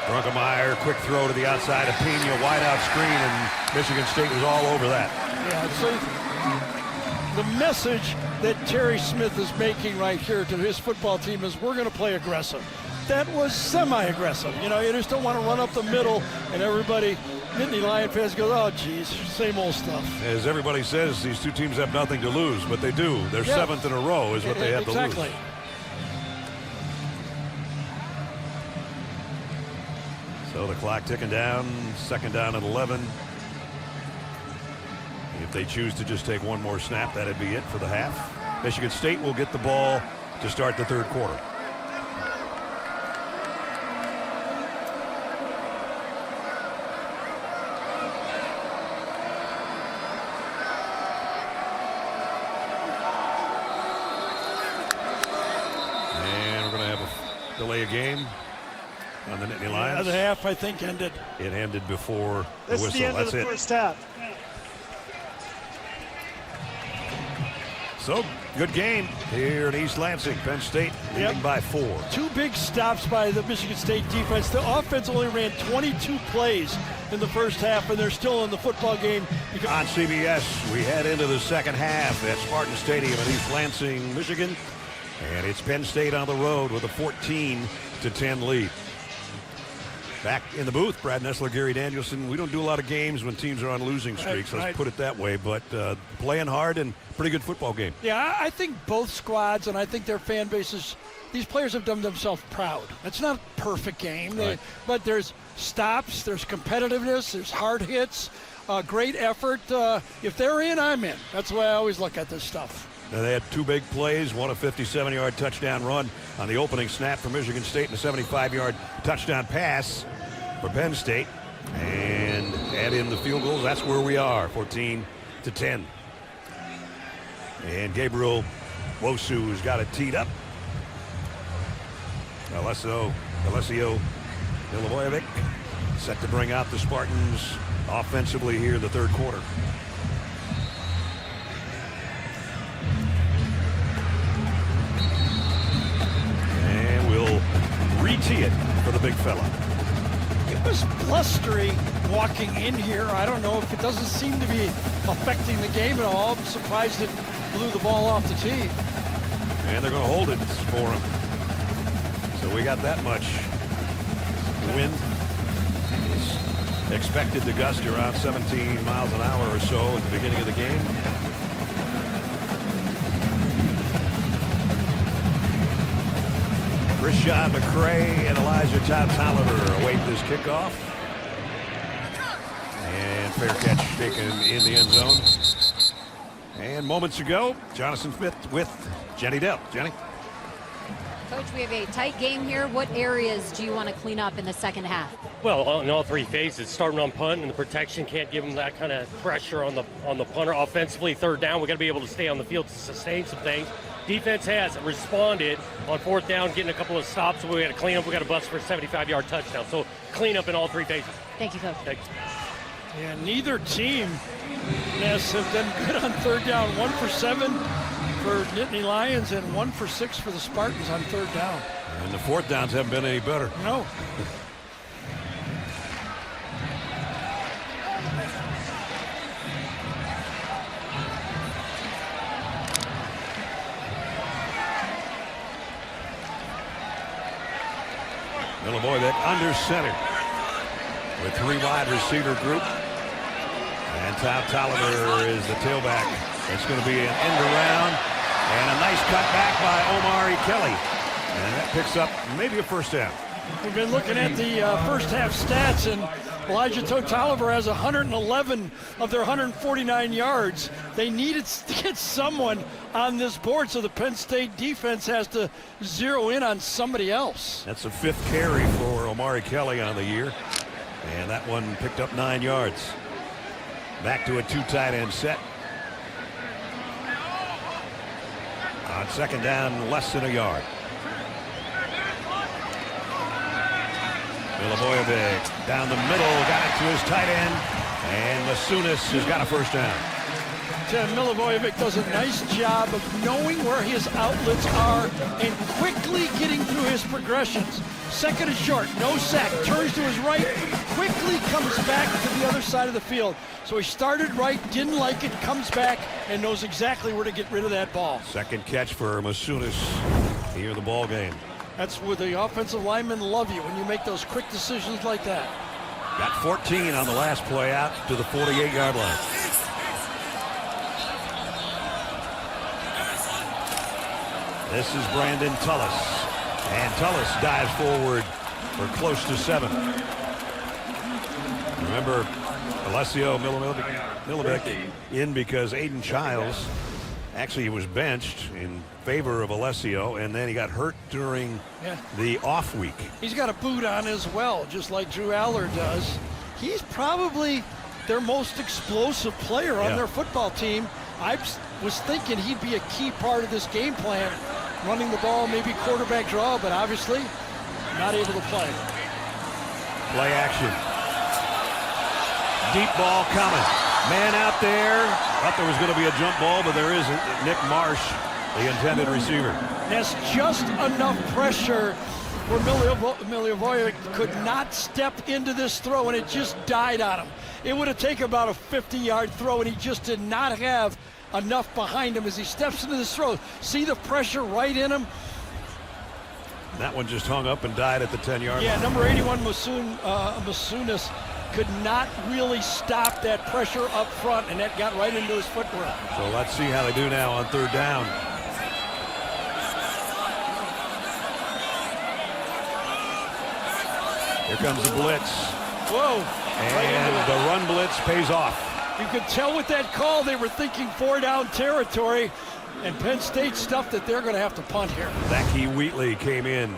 Drunkemeyer, quick throw to the outside of Pena, wide out screen, and Michigan State was all over that. Yeah, so the message that Terry Smith is making right here to his football team is we're going to play aggressive. That was semi-aggressive. You just don't want to run up the middle and everybody, Nittany Lion fans go, oh, geez, same old stuff. As everybody says, these two teams have nothing to lose, but they do. Their 7th in a row is what they have to lose. Exactly. So the clock ticking down, 2nd down at 11. If they choose to just take one more snap, that'd be it for the half. Michigan State will get the ball to start the 3rd quarter. And we're going to have a delay of game on the Nittany Lions. Yeah, the half, I think, ended. It ended before the This whistle. is the end That's of the it. first half. So, good game here in East Lansing. Penn State leading by 4. 2 big stops by the Michigan State defense. The offense only ran 22 plays in the first half, and they're still in the football game. On CBS, we head into the second half at Spartan Stadium in East Lansing, Michigan. And it's Penn State on the road with a 14-10 lead. Back in the booth, Brad Nessler, Gary Danielson. We don't do a lot of games when teams are on losing streaks, let's put it that way, but playing hard and pretty good football game. Yeah, I think both squads, and I think their fan bases, these players have done themselves proud. It's not a perfect game, but there's stops, there's competitiveness, there's hard hits, great effort. If they're in, I'm in. That's the way I always look at this stuff. Now they had 2 big plays, one a 57-yard touchdown run on the opening snap for Michigan State and a 75-yard touchdown pass for Penn State. And add in the field goals, that's where we are, 14-10. And Gabriel Wosu's got it teed up. Alessio Milivojevic set to bring out the Spartans offensively here in the 3rd quarter. Re-tee it for the big fella. It was blustery walking in here. I don't know if it doesn't seem to be affecting the game at all. I'm surprised it blew the ball off the tee. And they're going to hold it for him. So we got that much wind. It's expected to gust around 17 miles an hour or so at the beginning of the game. Rashawn McCray and Elijah Tops-Holliver await this kickoff. And fair catch taken in the end zone. And moments ago, Jonathan Smith with Jenny Dell. Jenny? Coach, we have a tight game here. What areas do you want to clean up in the second half? Well, in all three phases, starting on punt, and the protection can't give them that kind of pressure on the punter. Offensively, third down, we got to be able to stay on the field to sustain some things. Defense has responded on fourth down, getting a couple of stops. So we got to clean up. We got to bust for a 75-yard touchdown. So clean up in all three phases. Thank you, Coach. Thanks. Yeah, neither team have done good on third down. 1 for 7 for Nittany Lions and 1 for 6 for the Spartans on third down. And the fourth downs haven't been any better. No. Milivojevic under center with 3 wide receiver group. And Tom Tolliver is the tailback. It's going to be an end around and a nice cut back by Omari Kelly. And that picks up maybe a first down. We've been looking at the first half stats, and Elijah Tolliver has 111 of their 149 yards. They needed to get someone on this board, so the Penn State defense has to zero in on somebody else. That's the 5th carry for Omari Kelly on the year. And that one picked up 9 yards. Back to a 2 tight end set. On second down, less than a yard. Milivojevic down the middle, got it to his tight end, and Masunis has got a first down. Milivojevic does a nice job of knowing where his outlets are and quickly getting through his progressions. Second and short, no sack, turns to his right, quickly comes back to the other side of the field. So he started right, didn't like it, comes back, and knows exactly where to get rid of that ball. Second catch for Masunis here in the ball game. That's where the offensive linemen love you, when you make those quick decisions like that. Got 14 on the last play out to the 48-yard line. This is Brandon Tullis. And Tullis dives forward for close to 7. Remember, Alessio Milivojevic in because Aiden Childs actually was benched in favor of Alessio, and then he got hurt during the off week. He's got a boot on as well, just like Drew Aller does. He's probably their most explosive player on their football team. I was thinking he'd be a key part of this game plan, running the ball, maybe quarterback draw, but obviously not able to play. Play action. Deep ball coming. Man out there. Thought there was going to be a jump ball, but there isn't. Nick Marsh, the intended receiver. That's just enough pressure where Milivojevic could not step into this throw, and it just died on him. It would have taken about a 50-yard throw, and he just did not have enough behind him as he steps into this throw. See the pressure right in him? That one just hung up and died at the 10-yard line. Yeah, number 81, Masunis, could not really stop that pressure up front, and that got right into his footwork. So let's see how they do now on third down. Here comes the blitz. Whoa. And the run blitz pays off. You could tell with that call they were thinking 4-down territory, and Penn State stuffed that they're going to have to punt here. Becky Wheatley came in.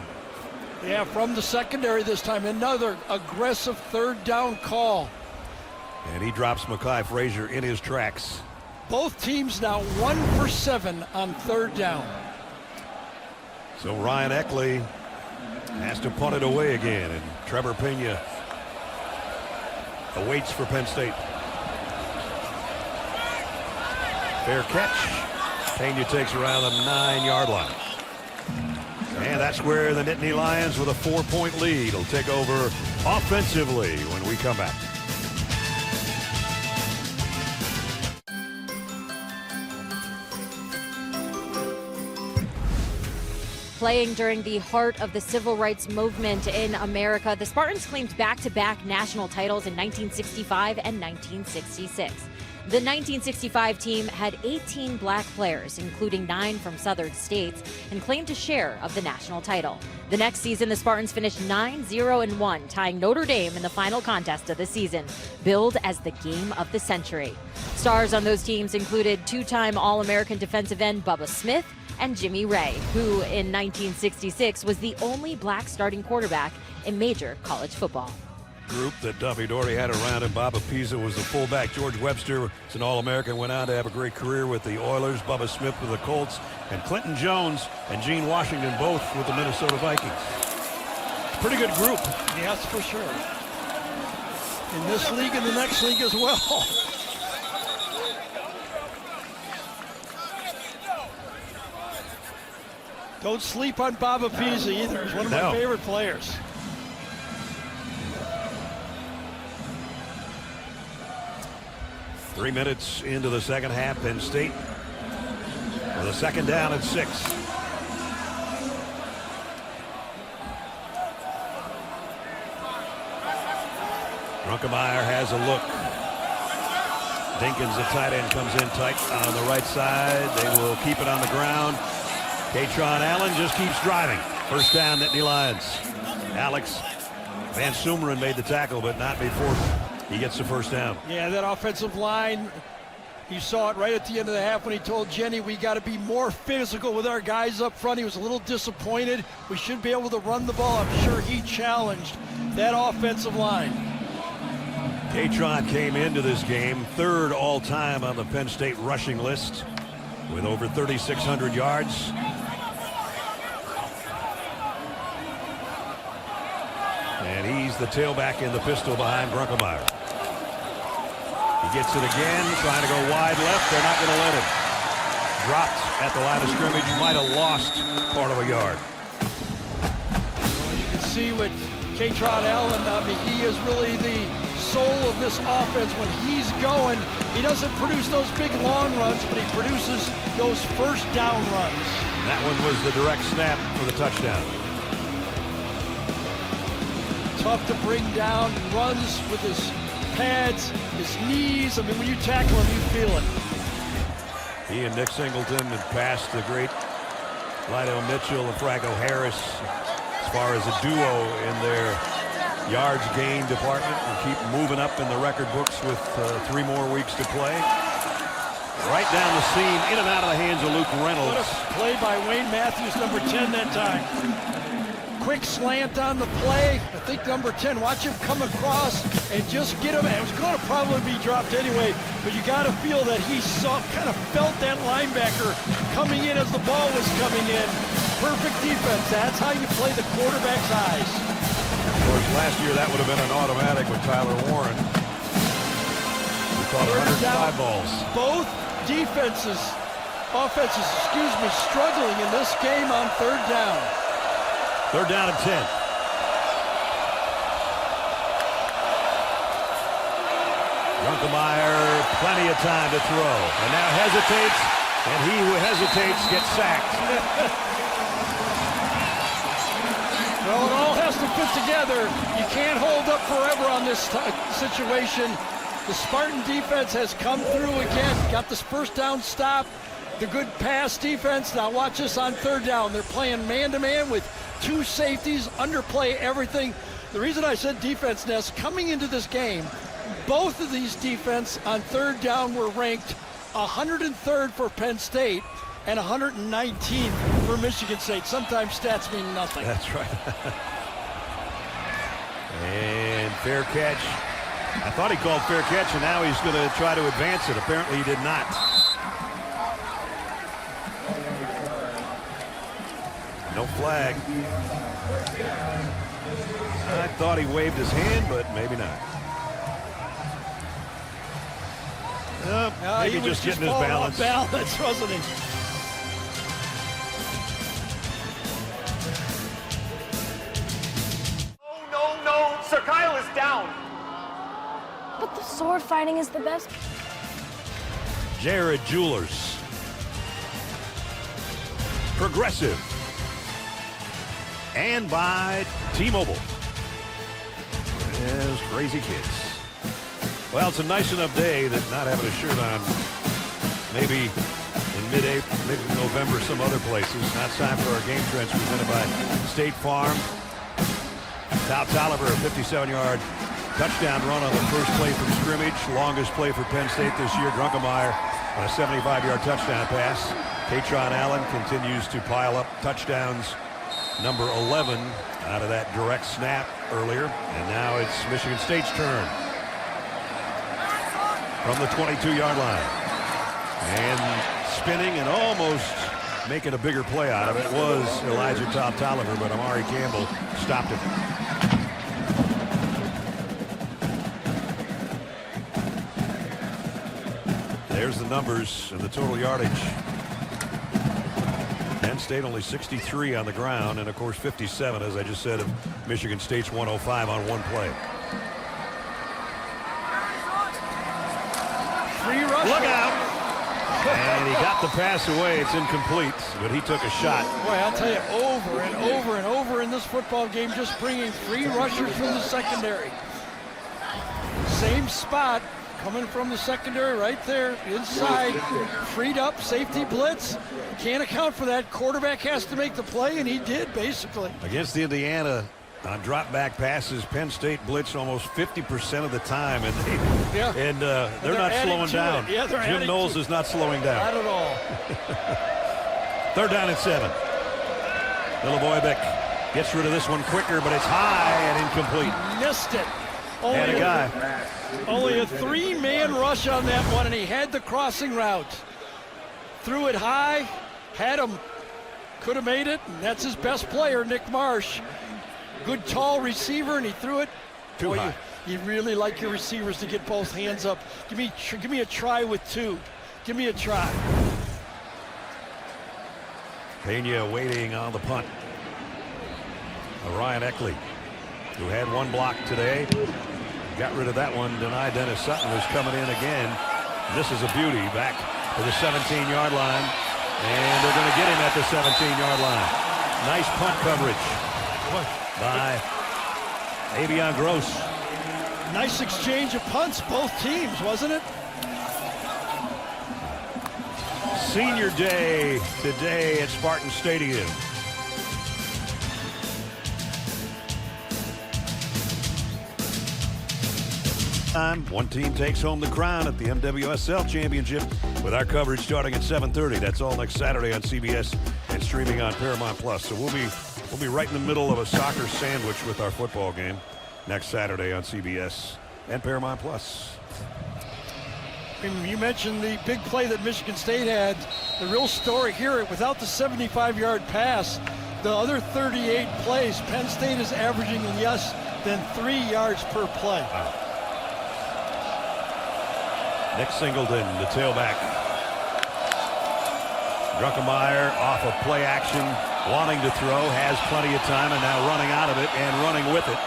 Yeah, from the secondary this time. Another aggressive third down call. And he drops Mekhi Frazier in his tracks. Both teams now 1 for 7 on third down. So Ryan Eckley has to punt it away again, and Trevor Pena awaits for Penn State. Fair catch. Pena takes around the 9-yard line. And that's where the Nittany Lions, with a 4-point lead, will take over offensively when we come back. Playing during the heart of the civil rights movement in America, the Spartans claimed back-to-back national titles in 1965 and 1966. The 1965 team had 18 black players, including 9 from southern states, and claimed a share of the national title. The next season, the Spartans finished 9-0-1, tying Notre Dame in the final contest of the season, billed as the game of the century. Stars on those teams included two-time All-American defensive end Bubba Smith and Jimmy Ray, who in 1966 was the only black starting quarterback in major college football. Group that Duffy Doherty had around him. Bob Apisa was the fullback. George Webster was an All-American, went on to have a great career with the Oilers. Bubba Smith with the Colts, and Clinton Jones and Gene Washington both with the Minnesota Vikings. Pretty good group. Yes, for sure. In this league and the next league as well. Don't sleep on Bob Apisa either. He's one of my favorite players. Three minutes into the second half, Penn State with a second down and 6. Runkemeyer has a look. Dinkins, the tight end, comes in tight on the right side. They will keep it on the ground. Katron Allen just keeps driving. First down, Nittany Lions. Alex Van Sumeren made the tackle, but not before he gets the first down. Yeah, that offensive line, you saw it right at the end of the half when he told Jenny we got to be more physical with our guys up front. He was a little disappointed. We should be able to run the ball. I'm sure he challenged that offensive line. Katron came into this game third all-time on the Penn State rushing list with over 3,600 yards. And he's the tailback in the pistol behind Runkemeyer. He gets it again, trying to go wide left. They're not going to let him. Dropped at the line of scrimmage. Might have lost part of a yard. Well, you can see what Katron Allen, he is really the soul of this offense. When he's going, he doesn't produce those big long runs, but he produces those first down runs. That one was the direct snap for the touchdown. Tough to bring down, runs with his pads, his knees. I mean, when you tackle him, you feel it. He and Nick Singleton had passed the great Lydell Mitchell and Franco Harris as far as a duo in their yards gain department, and keep moving up in the record books with 3 more weeks to play. Right down the seam, in and out of the hands of Luke Reynolds. What a play by Wayne Matthews, number 10 that time. Quick slant on the play. I think number 10, watch him come across and just get him. It was going to probably be dropped anyway, but you got to feel that he kind of felt that linebacker coming in as the ball was coming in. Perfect defense. That's how you play the quarterback's eyes. Of course, last year that would have been an automatic with Tyler Warren. We caught 105 balls. Both offenses, struggling in this game on third down. Third down and 10. Runkemeyer, plenty of time to throw. And now hesitates, and he who hesitates gets sacked. Well, it all has to fit together. You can't hold up forever on this situation. The Spartan defense has come through again. Got this first down stop. The good pass defense. Now watch this on third down. They're playing man-to-man with 2 safeties, underplay everything. The reason I said defense, Ness, coming into this game, both of these defense on third down were ranked 103rd for Penn State and 119th for Michigan State. Sometimes stats mean nothing. That's right. And fair catch. I thought he called fair catch, and now he's going to try to advance it. Apparently he did not. No flag. I thought he waved his hand, but maybe not. Maybe he just getting his balance. balance. Wasn't he? No, Sir Kyle is down. But the sword fighting is the best. Jared Jewelers. Progressive. And by T-Mobile. There's crazy kids. Well, it's a nice enough day that not having a shirt on, maybe in mid-April, mid-November, some other places. Now it's time for our game trends presented by State Farm. Tolliver, a 57-yard touchdown run on the first play from scrimmage. Longest play for Penn State this year. Drunkemeyer on a 75-yard touchdown pass. Katron Allen continues to pile up touchdowns. Number 11 out of that direct snap earlier. And now it's Michigan State's turn from the 22-yard line. And spinning and almost making a bigger play out of it was Elijah Tolliver, but Amari Campbell stopped it. There's the numbers and the total yardage. Penn State only 63 on the ground, and of course 57, as I just said, of Michigan State's 105 on one play. Free rush. Look out! And he got the pass away. It's incomplete, but he took a shot. Boy, I'll tell you, over and over and over in this football game, just bringing free rushers from the secondary. Same spot, coming from the secondary right there, inside, freed up, safety blitz. Can't account for that. Quarterback has to make the play, and he did, basically. Against Indiana, on drop back passes, Penn State blitzed almost 50% of the time, and they're not slowing down. Yeah, Jim Knowles is not slowing down. Not at all. 3rd down and 7. Milivojevic gets rid of this one quicker, but it's high and incomplete. Missed it. Had a guy. Only a 3-man rush on that one, and he had the crossing route. Threw it high, had him, could have made it, and that's his best player, Nick Marsh. Good tall receiver, and he threw it. Too high. You really like your receivers to get both hands up. Give me a try with 2. Give me a try. Pena waiting on the punt. Ryan Eckley, who had one block today, got rid of that one. Denied. Dennis Sutton was coming in again. This is a beauty, back to the 17-yard line, and they're going to get him at the 17-yard line. Nice punt coverage by Avion Gross. Nice exchange of punts, both teams, wasn't it? Senior day today at Spartan Stadium. One team takes home the crown at the MWSL Championship with our coverage starting at 7:30. That's all next Saturday on CBS and streaming on Paramount Plus. So we'll be right in the middle of a soccer sandwich with our football game next Saturday on CBS and Paramount Plus. You mentioned the big play that Michigan State had. The real story here, without the 75-yard pass, the other 38 plays, Penn State is averaging less than 3 yards per play. Wow. Nick Singleton, the tailback. Drunkemeyer off of play action, wanting to throw, has plenty of time, and now running out of it and running with it.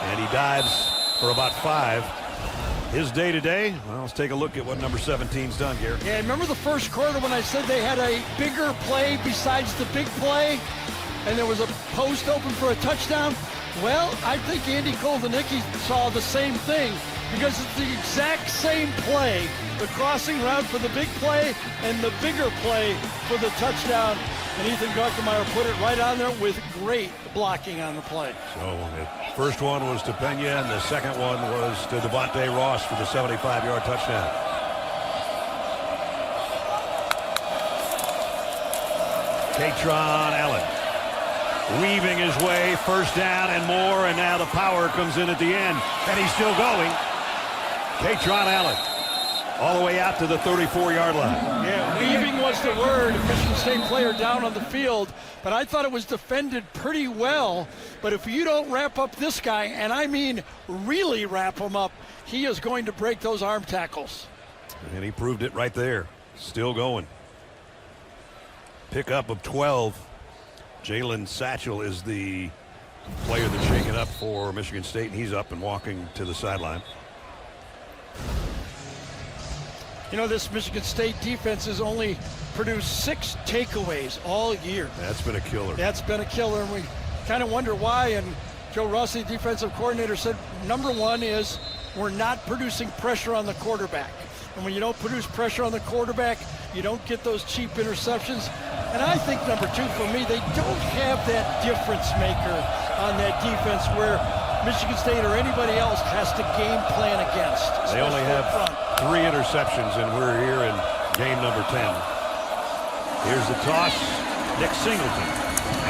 And he dives for about 5. His day today, well, let's take a look at what number 17's done, Gary. Yeah, remember the first quarter when I said they had a bigger play besides the big play, and there was a post open for a touchdown? Well, I think Andy Koldanicki saw the same thing, because it's the exact same play, the crossing route for the big play and the bigger play for the touchdown. And Ethan Drunkemeyer put it right on there with great blocking on the play. So the first one was to Pena, and the second one was to Devontae Ross for the 75-yard touchdown. Katron Allen weaving his way, first down and more, and now the power comes in at the end, and he's still going. Katron Allen all the way out to the 34-yard line. Yeah, weaving was the word. A Michigan State player down on the field, but I thought it was defended pretty well. But if you don't wrap up this guy, and I mean really wrap him up, he is going to break those arm tackles. And he proved it right there. Still going. Pickup of 12. Jalen Satchel is the player that's shaken up for Michigan State, and he's up and walking to the sideline. You know, this Michigan State defense has only produced 6 takeaways all year. That's been a killer. That's been a killer, and we kind of wonder why. And Joe Rossi, defensive coordinator, said number one is we're not producing pressure on the quarterback. And when you don't produce pressure on the quarterback, you don't get those cheap interceptions. And I think number 2 for me, they don't have that difference maker on that defense where Michigan State or anybody else has to game plan against. They only have 3 interceptions, and we're here in game number 10. Here's the toss, Nick Singleton.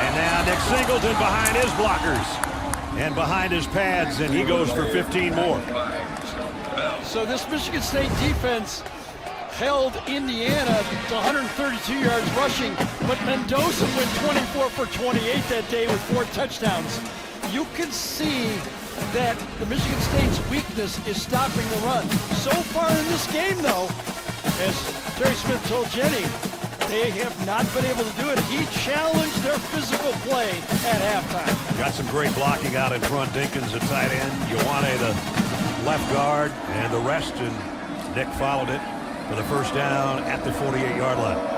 And now Nick Singleton behind his blockers and behind his pads, and he goes for 15 more. So this Michigan State defense held Indiana to 132 yards rushing, but Mendoza went 24 for 28 that day with 4 touchdowns. You can see that the Michigan State's weakness is stopping the run. So far in this game, though, as Terry Smith told Jenny, they have not been able to do it. He challenged their physical play at halftime. Got some great blocking out in front. Dinkins, a tight end. Ioane, the left guard, and the rest. And Nick followed it for the first down at the 48-yard line.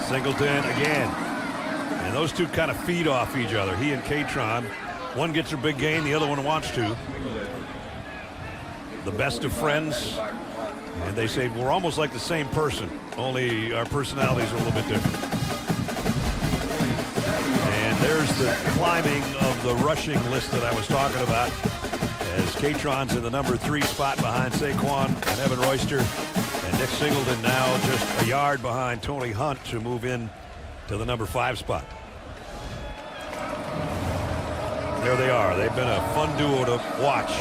Singleton again. And those two kind of feed off each other. He and Katron. One gets a big gain, the other one wants to. The best of friends. And they say we're almost like the same person, only our personalities are a little bit different. And there's the climbing of the rushing list that I was talking about, as Katron's in the number 3 spot behind Saquon and Evan Royster, and Nick Singleton now just a yard behind Tony Hunt to move in to the number 5 spot. There they are. They've been a fun duo to watch.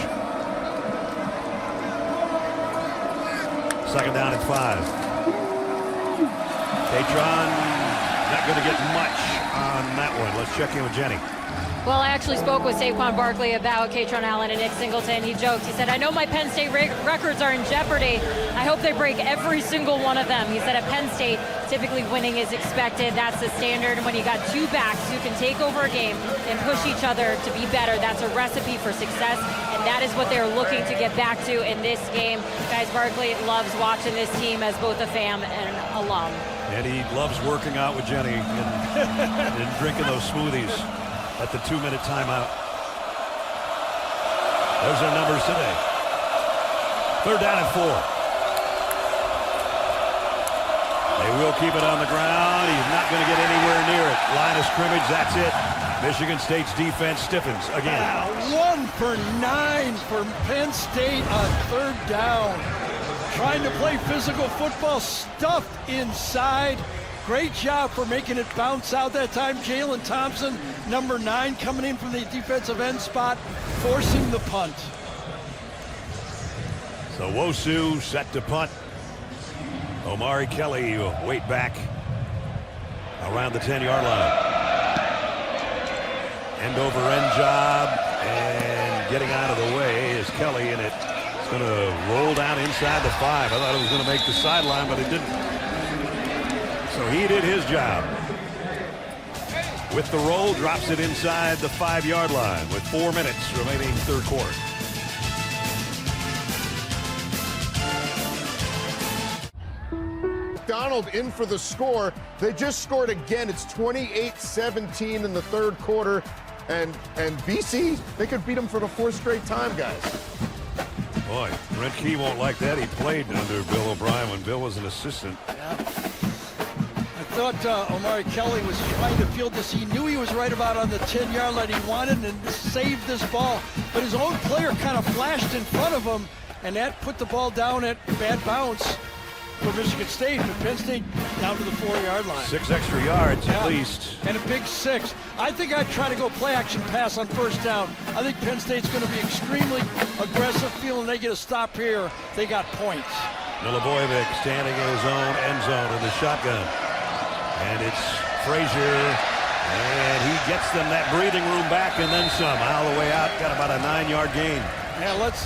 Second down and 5. Katron not going to get much on that one. Let's check in with Jenny. Well, I actually spoke with Saquon Barkley about Katron Allen and Nick Singleton. He joked. He said, I know my Penn State records are in jeopardy. I hope they break every single one of them. He said at Penn State, typically winning is expected. That's the standard. And when you got 2 backs who can take over a game and push each other to be better, that's a recipe for success. And that is what they're looking to get back to in this game. Guys, Barkley loves watching this team as both a fan and alum. And he loves working out with Jenny and drinking those smoothies at the 2-minute timeout. Those are numbers today. Third down and 4. They will keep it on the ground. He's not going to get anywhere near it. Line of scrimmage, that's it. Michigan State's defense stiffens again. 1 for 9 for Penn State on third down. Trying to play physical football, stuffed inside. Great job for making it bounce out that time. Jalen Thompson, number 9, coming in from the defensive end spot, forcing the punt. So Wosu set to punt. Omari Kelly wait back around the 10-yard line. End over end job, and getting out of the way is Kelly, and it's going to roll down inside the 5. I thought it was going to make the sideline, but it didn't. So he did his job. With the roll, drops it inside the 5-yard line with 4 minutes remaining third quarter. Donald in for the score. They just scored again. It's 28-17 in the third quarter. And BC, they could beat them for the 4th straight time, guys. Boy, Brent Key won't like that. He played under Bill O'Brien when Bill was an assistant. Yeah. I thought Omari Kelly was trying to field this. He knew he was right about on the 10-yard line. He wanted to save this ball, but his own player kind of flashed in front of him, and that put the ball down at bad bounce for Michigan State, but Penn State down to the 4-yard line. 6 extra yards at least. And a big 6. I think I'd try to go play action pass on first down. I think Penn State's going to be extremely aggressive, feeling they get a stop here. They got points. Milivojevic standing in his own end zone in the shotgun. And it's Frazier, and he gets them that breathing room back and then some. All the way out, got about a 9-yard gain. Yeah, let's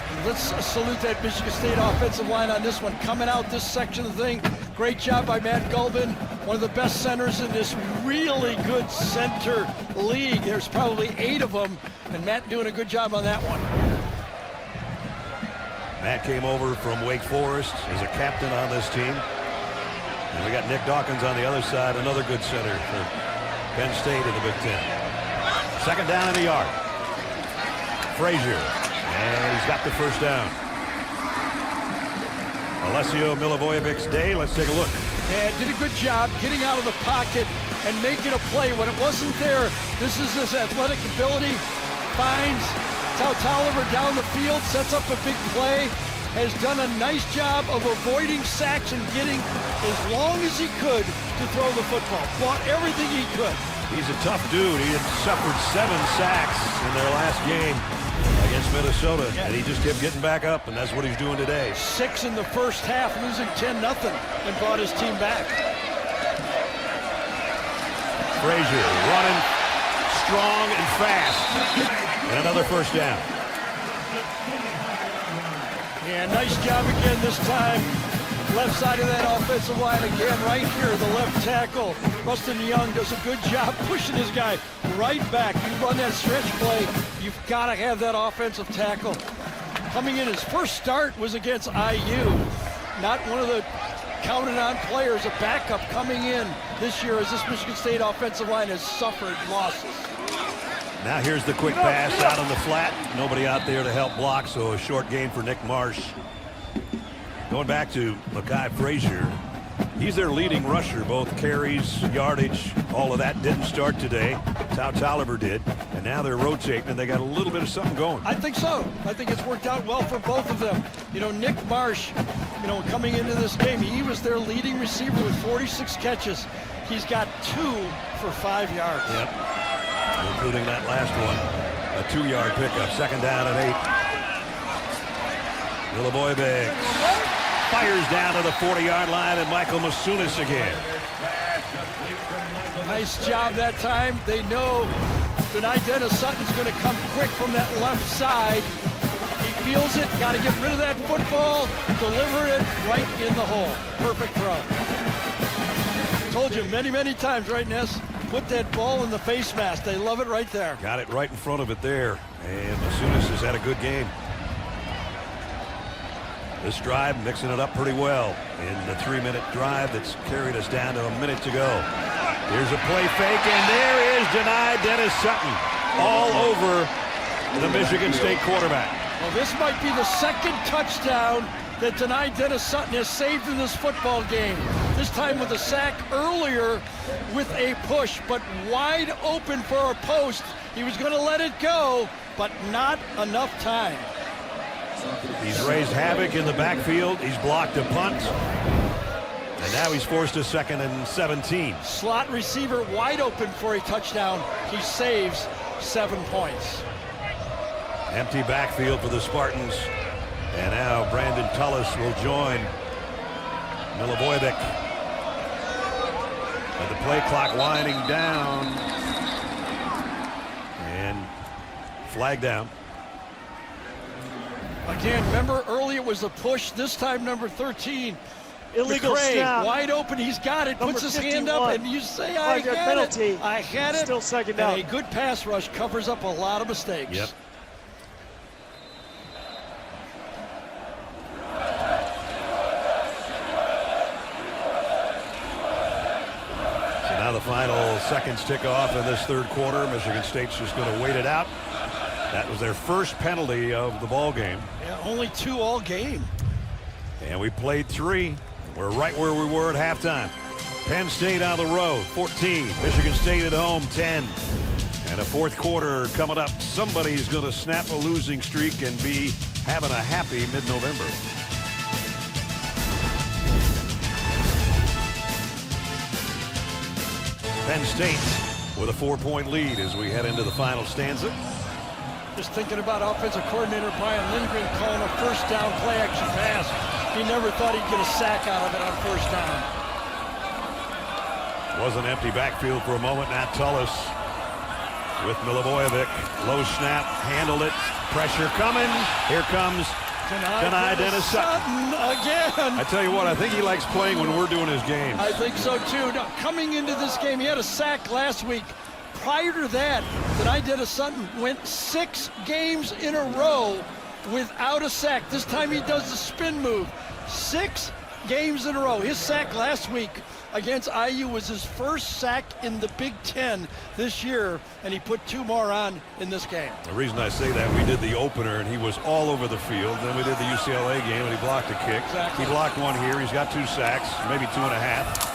salute that Michigan State offensive line on this one. Coming out this section of the thing, great job by Matt Gulbin, one of the best centers in this really good center league. There's probably 8 of them, and Matt doing a good job on that one. Matt came over from Wake Forest as a captain on this team. And we got Nick Dawkins on the other side, another good center for Penn State in the Big Ten. Second down in the yard. Frazier, and he's got the first down. Alessio Milivojevic's day. Let's take a look. And did a good job getting out of the pocket and making a play when it wasn't there. This is his athletic ability. Finds Toliver down the field, sets up a big play. Has done a nice job of avoiding sacks and getting as long as he could to throw the football. Fought everything he could. He's a tough dude. He had suffered 7 sacks in their last game against Minnesota, and he just kept getting back up, and that's what he's doing today. 6 in the first half, losing 10-0, and brought his team back. Frazier running strong and fast. And another first down. Yeah, nice job again this time. Left side of that offensive line again, right here, the left tackle. Rustin Young does a good job pushing his guy right back. You run that stretch play, you've got to have that offensive tackle. Coming in, his first start was against IU. Not one of the counted on players, a backup coming in this year as this Michigan State offensive line has suffered losses. Now here's the quick pass out on the flat. Nobody out there to help block, so a short gain for Nick Marsh. Going back to Mekhi Frazier, he's their leading rusher, both carries, yardage, all of that didn't start today. Toliver did, and now they're rotating, and they got a little bit of something going. I think so. I think it's worked out well for both of them. You know, Nick Marsh, you know, coming into this game, he was their leading receiver with 46 catches. He's got 2 for 5 yards. Yep. Including that last one, a 2-yard pickup, second down and 8. Milivojevic fires down to the 40-yard line, and Michael Masunis again. Nice job that time. They know tonight Dennis Sutton's going to come quick from that left side. He feels it, got to get rid of that football, deliver it right in the hole. Perfect throw. Told you many, many times, right, Ness? Put that ball in the face mask. They love it right there. Got it right in front of it there. And Masunis has had a good game. This drive mixing it up pretty well in the 3-minute drive that's carried us down to a minute to go. Here's a play fake, and there is denied Dennis Sutton all over the Michigan State quarterback. Well, this might be the second touchdown that denied Dennis Sutton has saved in this football game. This time with a sack earlier with a push, but wide open for a post. He was going to let it go, but not enough time. He's raised havoc in the backfield. He's blocked a punt. And now he's forced a 2nd and 17. Slot receiver wide open for a touchdown. He saves 7 points. Empty backfield for the Spartans. And now Brandon Tullis will join Milivojevic. And the play clock winding down. And flag down. Again, remember earlier it was a push. This time number 13. Illegal McCray, snap. wide open. He's got it. Number Puts his 51. hand up, and you say, I had penalty. it. I had it. Still second down. And a good pass rush covers up a lot of mistakes. Yep. So now the final seconds tick off in this third quarter. Michigan State's just going to wait it out. That was their first penalty of the ball game. Yeah, only 2 all game. And we played 3. We're right where we were at halftime. Penn State on the road, 14. Michigan State at home, 10. And a fourth quarter coming up. Somebody's going to snap a losing streak and be having a happy mid-November. Penn State with a 4-point lead as we head into the final stanza. Just thinking about offensive coordinator Brian Lindgren calling a first down play action pass. He never thought he'd get a sack out of it on first down. Was an empty backfield for a moment. Now Tullis with Milivojevic. Low snap, handled it. Pressure coming. Here comes denied Dennis Sutton again. I tell you what, I think he likes playing when we're doing his games. I think so too. Now, coming into this game, he had a sack last week. Prior to that, Dennis Sutton went 6 games in a row without a sack. This time he does the spin move. 6 games in a row. His sack last week against IU was his first sack in the Big Ten this year, and he put 2 more on in this game. The reason I say that, we did the opener, and he was all over the field. Then we did the UCLA game, and he blocked a kick. Exactly. He blocked one here. He's got 2 sacks, maybe 2.5.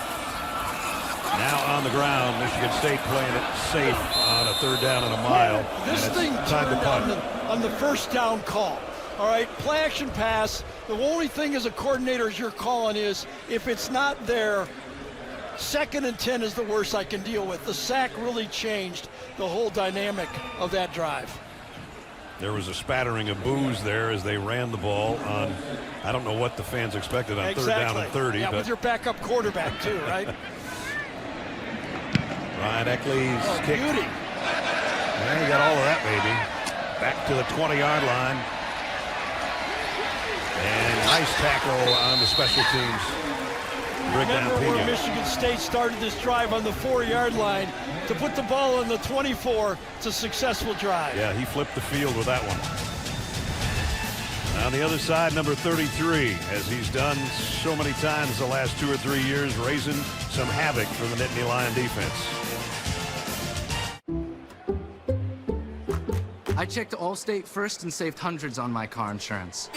Now on the ground, Michigan State playing it safe on a 3rd down and a mile. This thing turned on the first down call. All right, play action pass. The only thing as a coordinator you're calling is if it's not there, 2nd and 10 is the worst I can deal with. The sack really changed the whole dynamic of that drive. There was a spattering of boos there as they ran the ball on, I don't know what the fans expected on 3rd down and 30. Yeah, but with your backup quarterback too, right? Ryan Eckley's kick. Beauty. Yeah, he got all of that, baby. Back to the 20-yard line. And nice tackle on the special teams. Remember where Michigan State started this drive on the 4-yard line to put the ball in the 24. It's a successful drive. Yeah, he flipped the field with that one. On the other side, number 33, as he's done so many times the last 2 or 3 years, raising some havoc for the Nittany Lion defense. I checked Allstate first and saved hundreds on my car insurance.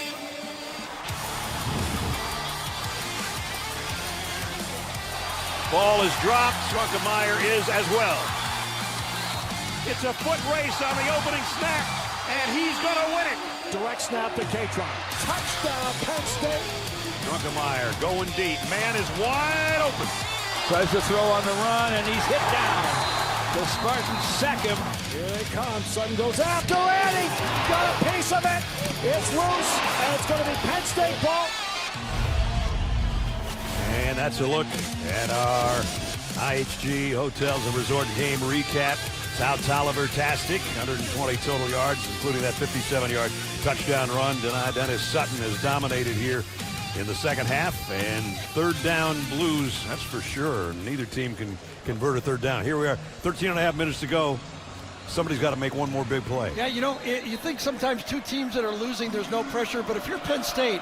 Ball is dropped. Drunkemeyer is as well. It's a foot race on the opening snap, and he's going to win it. Direct snap to K-Tron. Touchdown, Penn State. Drunkemeyer going deep. Man is wide open. Tries to throw on the run, and he's hit down. The Spartans sack him. Here they come. Sutton goes after it. He got a piece of it. It's loose, and it's going to be Penn State ball. And that's a look at our IHG Hotels and Resort game recap. South Tolliver-tastic, 120 total yards, including that 57-yard touchdown run. Dennis Sutton has dominated here in the second half, and 3rd down Blues, that's for sure. Neither team can convert a 3rd down. Here we are, 13.5 minutes to go. Somebody's got to make one more big play. Yeah, you know, you think sometimes 2 teams that are losing, there's no pressure, but if you're Penn State,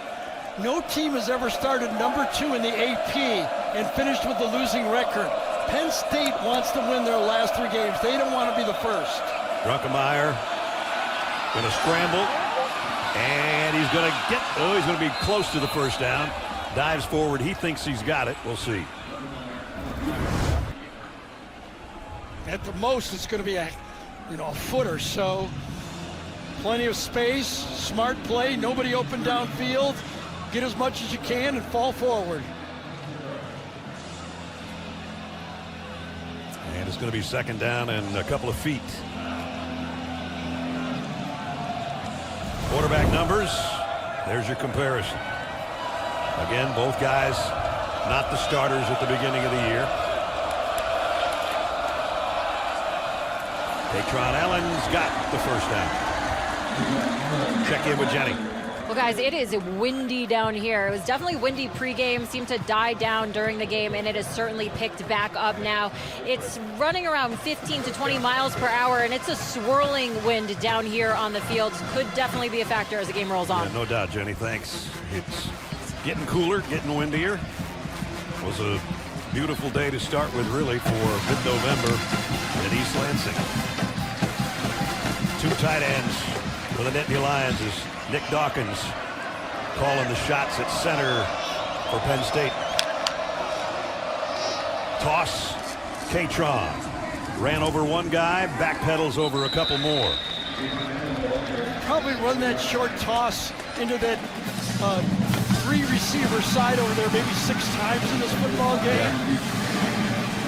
no team has ever started number 2 in the AP and finished with a losing record. Penn State wants to win their last 3 games. They don't want to be the first. Drunkemeyer going to scramble, and he's going to get, he's going to be close to the first down. Dives forward. He thinks he's got it. We'll see. At the most, it's going to be a foot or so. Plenty of space, smart play, nobody open downfield. Get as much as you can and fall forward. And it's going to be 2nd down and a couple of feet. Quarterback numbers, there's your comparison. Again, both guys not the starters at the beginning of the year. Katron Allen's got the first down. Check in with Jenny. Well, guys, it is windy down here. It was definitely windy pregame, seemed to die down during the game, and it has certainly picked back up now. It's running around 15 to 20 miles per hour, and it's a swirling wind down here on the field. Could definitely be a factor as the game rolls on. Yeah, no doubt, Jenny. Thanks. It's getting cooler, getting windier. It was a beautiful day to start with, really, for mid-November in East Lansing. 2 tight ends for the Nittany Lions is Nick Dawkins calling the shots at center for Penn State. Toss, Katron. Ran over one guy, backpedals over a couple more. Probably run that short toss into that 3-receiver side over there maybe 6 times in this football game.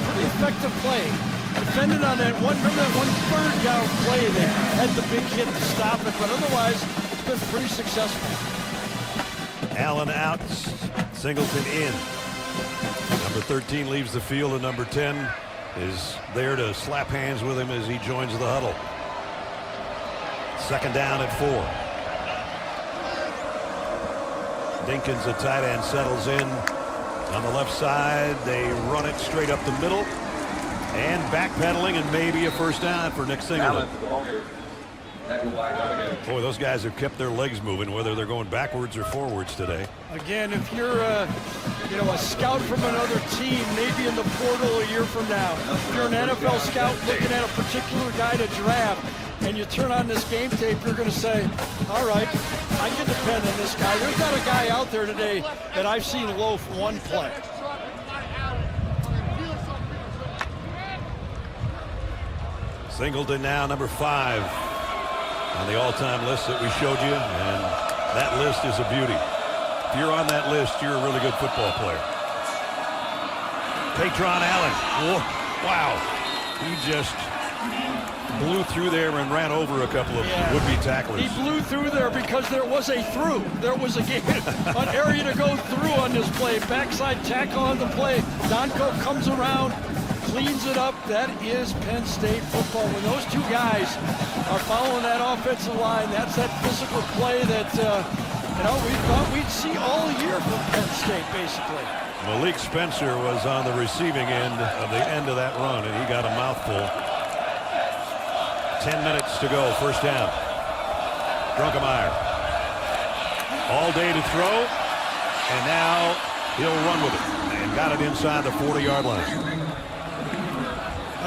Pretty effective play. Defended on that one, remember that 1 3rd down play there. Had the big hit to stop it, but otherwise it's been pretty successful. Allen out, Singleton in. Number 13 leaves the field, and number 10 is there to slap hands with him as he joins the huddle. 2nd down at 4. Dinkins, the tight end, settles in on the left side. They run it straight up the middle. And backpedaling, and maybe a first down for Nick Singleton. Boy, those guys have kept their legs moving, whether they're going backwards or forwards today. Again, if you're a scout from another team, maybe in the portal a year from now, if you're an NFL scout looking at a particular guy to draft, and you turn on this game tape, you're going to say, all right, I can depend on this guy. There's not a guy out there today that I've seen loaf one play. Singleton now number 5 on the all-time list that we showed you, and that list is a beauty. If you're on that list, you're a really good football player. Katron Allen, whoa, wow, he just blew through there and ran over a couple of would-be tacklers. He blew through there because there was a through. There was an area to go through on this play. Backside tackle on the play. Donko comes around, cleans it up. That is Penn State football. When those two guys are following that offensive line, that's that physical play that we thought we'd see all year from Penn State, basically. Malik Spencer was on the receiving end of that run, and he got a mouthful. 10 minutes to go, first down. Drunkemeyer. All day to throw, and now he'll run with it. And got it inside the 40-yard line.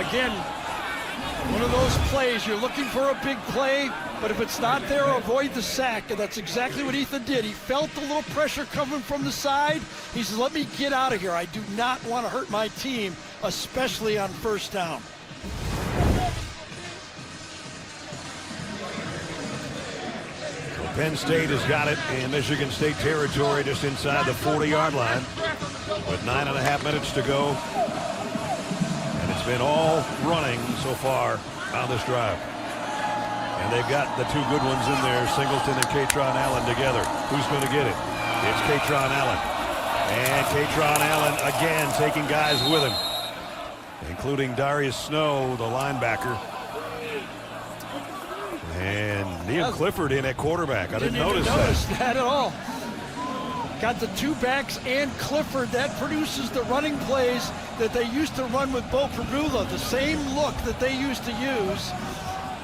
Again, one of those plays, you're looking for a big play, but if it's not there, avoid the sack. And that's exactly what Ethan did. He felt the little pressure coming from the side. He said, let me get out of here. I do not want to hurt my team, especially on first down. Penn State has got it in Michigan State territory just inside the 40-yard line with 9.5 minutes to go. And it's been all running so far on this drive. And they've got the two good ones in there, Singleton and Katron Allen together. Who's going to get it? It's Katron Allen. And Katron Allen again taking guys with him, including Darius Snow, the linebacker. And Neil Clifford in at quarterback. I didn't notice that at all. Got the two backs and Clifford. That produces the running plays that they used to run with Bo Prabula. The same look that they used to use.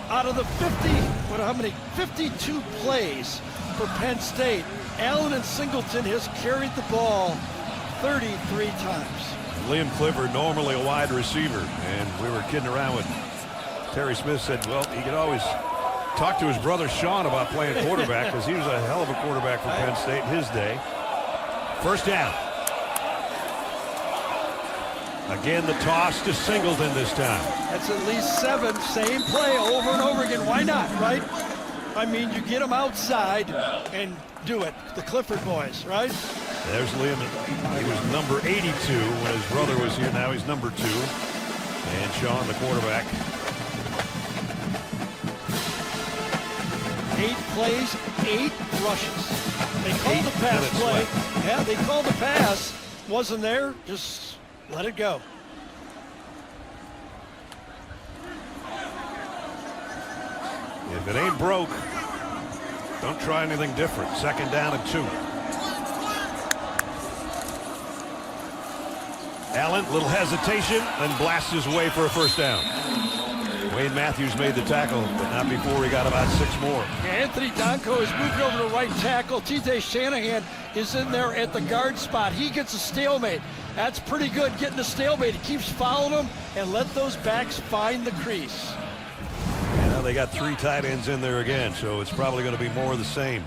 Out of the 52 plays for Penn State, Allen and Singleton has carried the ball 33 times. Liam Clifford, normally a wide receiver, and we were kidding around with Terry Smith, said, well, he could always talk to his brother Sean about playing quarterback because he was a hell of a quarterback for Penn State in his day. First down. Again, the toss to Singleton this time. That's at least 7, same play over and over again. Why not, right? I mean, you get them outside and do it. The Clifford boys, right? There's Liam. He was number 82 when his brother was here. Now he's number 2. And Sean, the quarterback. 8 plays, 8 rushes. They called the pass play. Yeah, they called the pass. Wasn't there. Just let it go. If it ain't broke, don't try anything different. Second down and 2. Allen, little hesitation, then blasts his way for a first down. Wayne Matthews made the tackle, but not before he got about 6 more. Yeah, Anthony Donko is moved over to right tackle. TJ Shanahan is in there at the guard spot. He gets a stalemate. That's pretty good, getting a stalemate. He keeps following them and let those backs find the crease. And now they got 3 tight ends in there again, so it's probably going to be more of the same.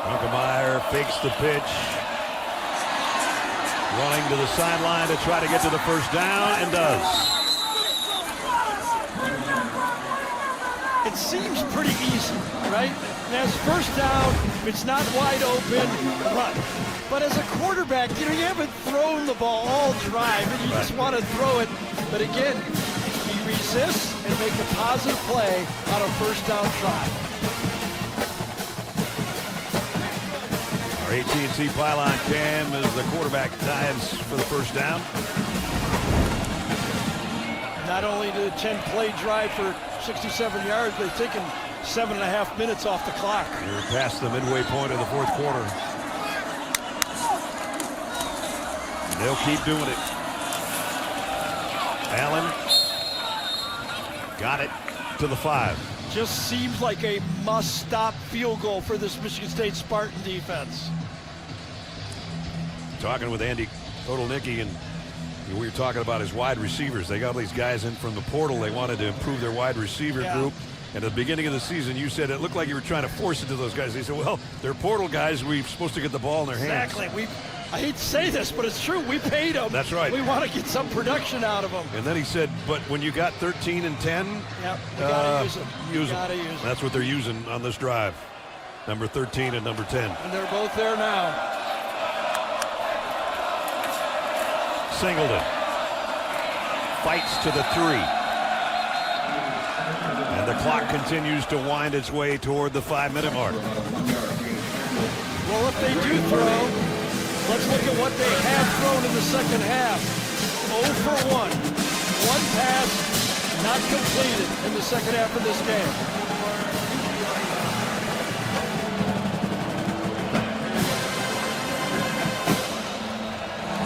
Drunkemeyer fakes the pitch. Running to the sideline to try to get to the first down, and does. It seems pretty easy, right? And as first down, if it's not wide open, run. But as a quarterback, you haven't thrown the ball all drive, and you just want to throw it. But again, you resist and make a positive play on a first down try. Our AT&T pylon cam as the quarterback dives for the first down. Not only did a 10-play drive for 67 yards, they've taken 7.5 minutes off the clock. We're past the midway point of the fourth quarter. They'll keep doing it. Allen got it to the 5. Just seems like a must-stop field goal for this Michigan State Spartan defense. Talking with Andy Kotelnicki, and we were talking about his wide receivers. They got these guys in from the portal. They wanted to improve their wide receiver group. And at the beginning of the season, you said it looked like you were trying to force it to those guys. They said, well, they're portal guys. We're supposed to get the ball in their hands. Exactly. I hate to say this, but it's true. We paid them. That's right. We want to get some production out of them. And then he said, but when you got 13 and 10, you got to use them. Use them. That's what they're using on this drive. Number 13 and number 10. And they're both there now. Singleton fights to the 3. And the clock continues to wind its way toward the 5-minute mark. Well, if they do throw, let's look at what they have thrown in the second half. 0 for 1. One pass not completed in the second half of this game.